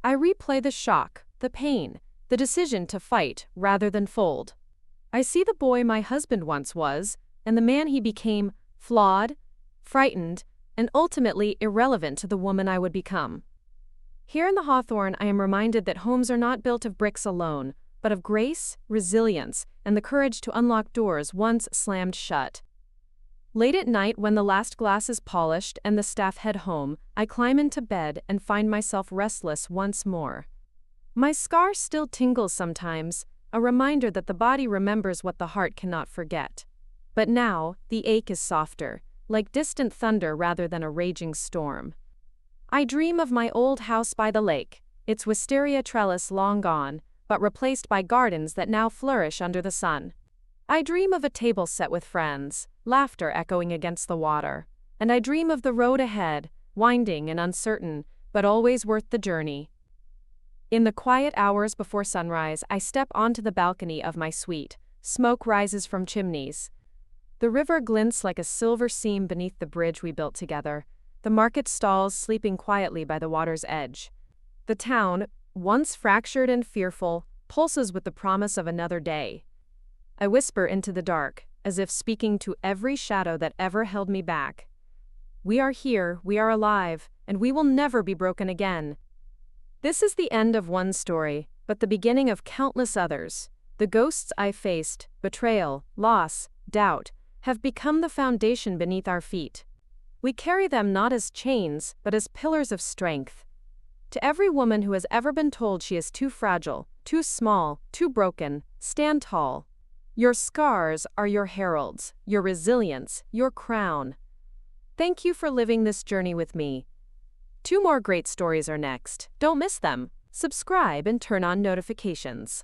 I replay the shock, the pain, the decision to fight rather than fold. I see the boy my husband once was, and the man he became, flawed, frightened, and ultimately irrelevant to the woman I would become. Here in the Hawthorne, I am reminded that homes are not built of bricks alone, but of grace, resilience, and the courage to unlock doors once slammed shut. Late at night, when the last glass is polished and the staff head home, I climb into bed and find myself restless once more. My scar still tingles sometimes, a reminder that the body remembers what the heart cannot forget. But now, the ache is softer, like distant thunder rather than a raging storm. I dream of my old house by the lake, its wisteria trellis long gone, but replaced by gardens that now flourish under the sun. I dream of a table set with friends, laughter echoing against the water, and I dream of the road ahead, winding and uncertain, but always worth the journey. In the quiet hours before sunrise, I step onto the balcony of my suite. Smoke rises from chimneys. The river glints like a silver seam beneath the bridge we built together, the market stalls sleeping quietly by the water's edge. The town, once fractured and fearful, pulses with the promise of another day. I whisper into the dark, as if speaking to every shadow that ever held me back. We are here, we are alive, and we will never be broken again. This is the end of one story, but the beginning of countless others. The ghosts I faced, betrayal, loss, doubt, have become the foundation beneath our feet. We carry them not as chains, but as pillars of strength. To every woman who has ever been told she is too fragile, too small, too broken, stand tall. Your scars are your heralds, your resilience, your crown. Thank you for living this journey with me. 2 more great stories are next. Don't miss them. Subscribe and turn on notifications.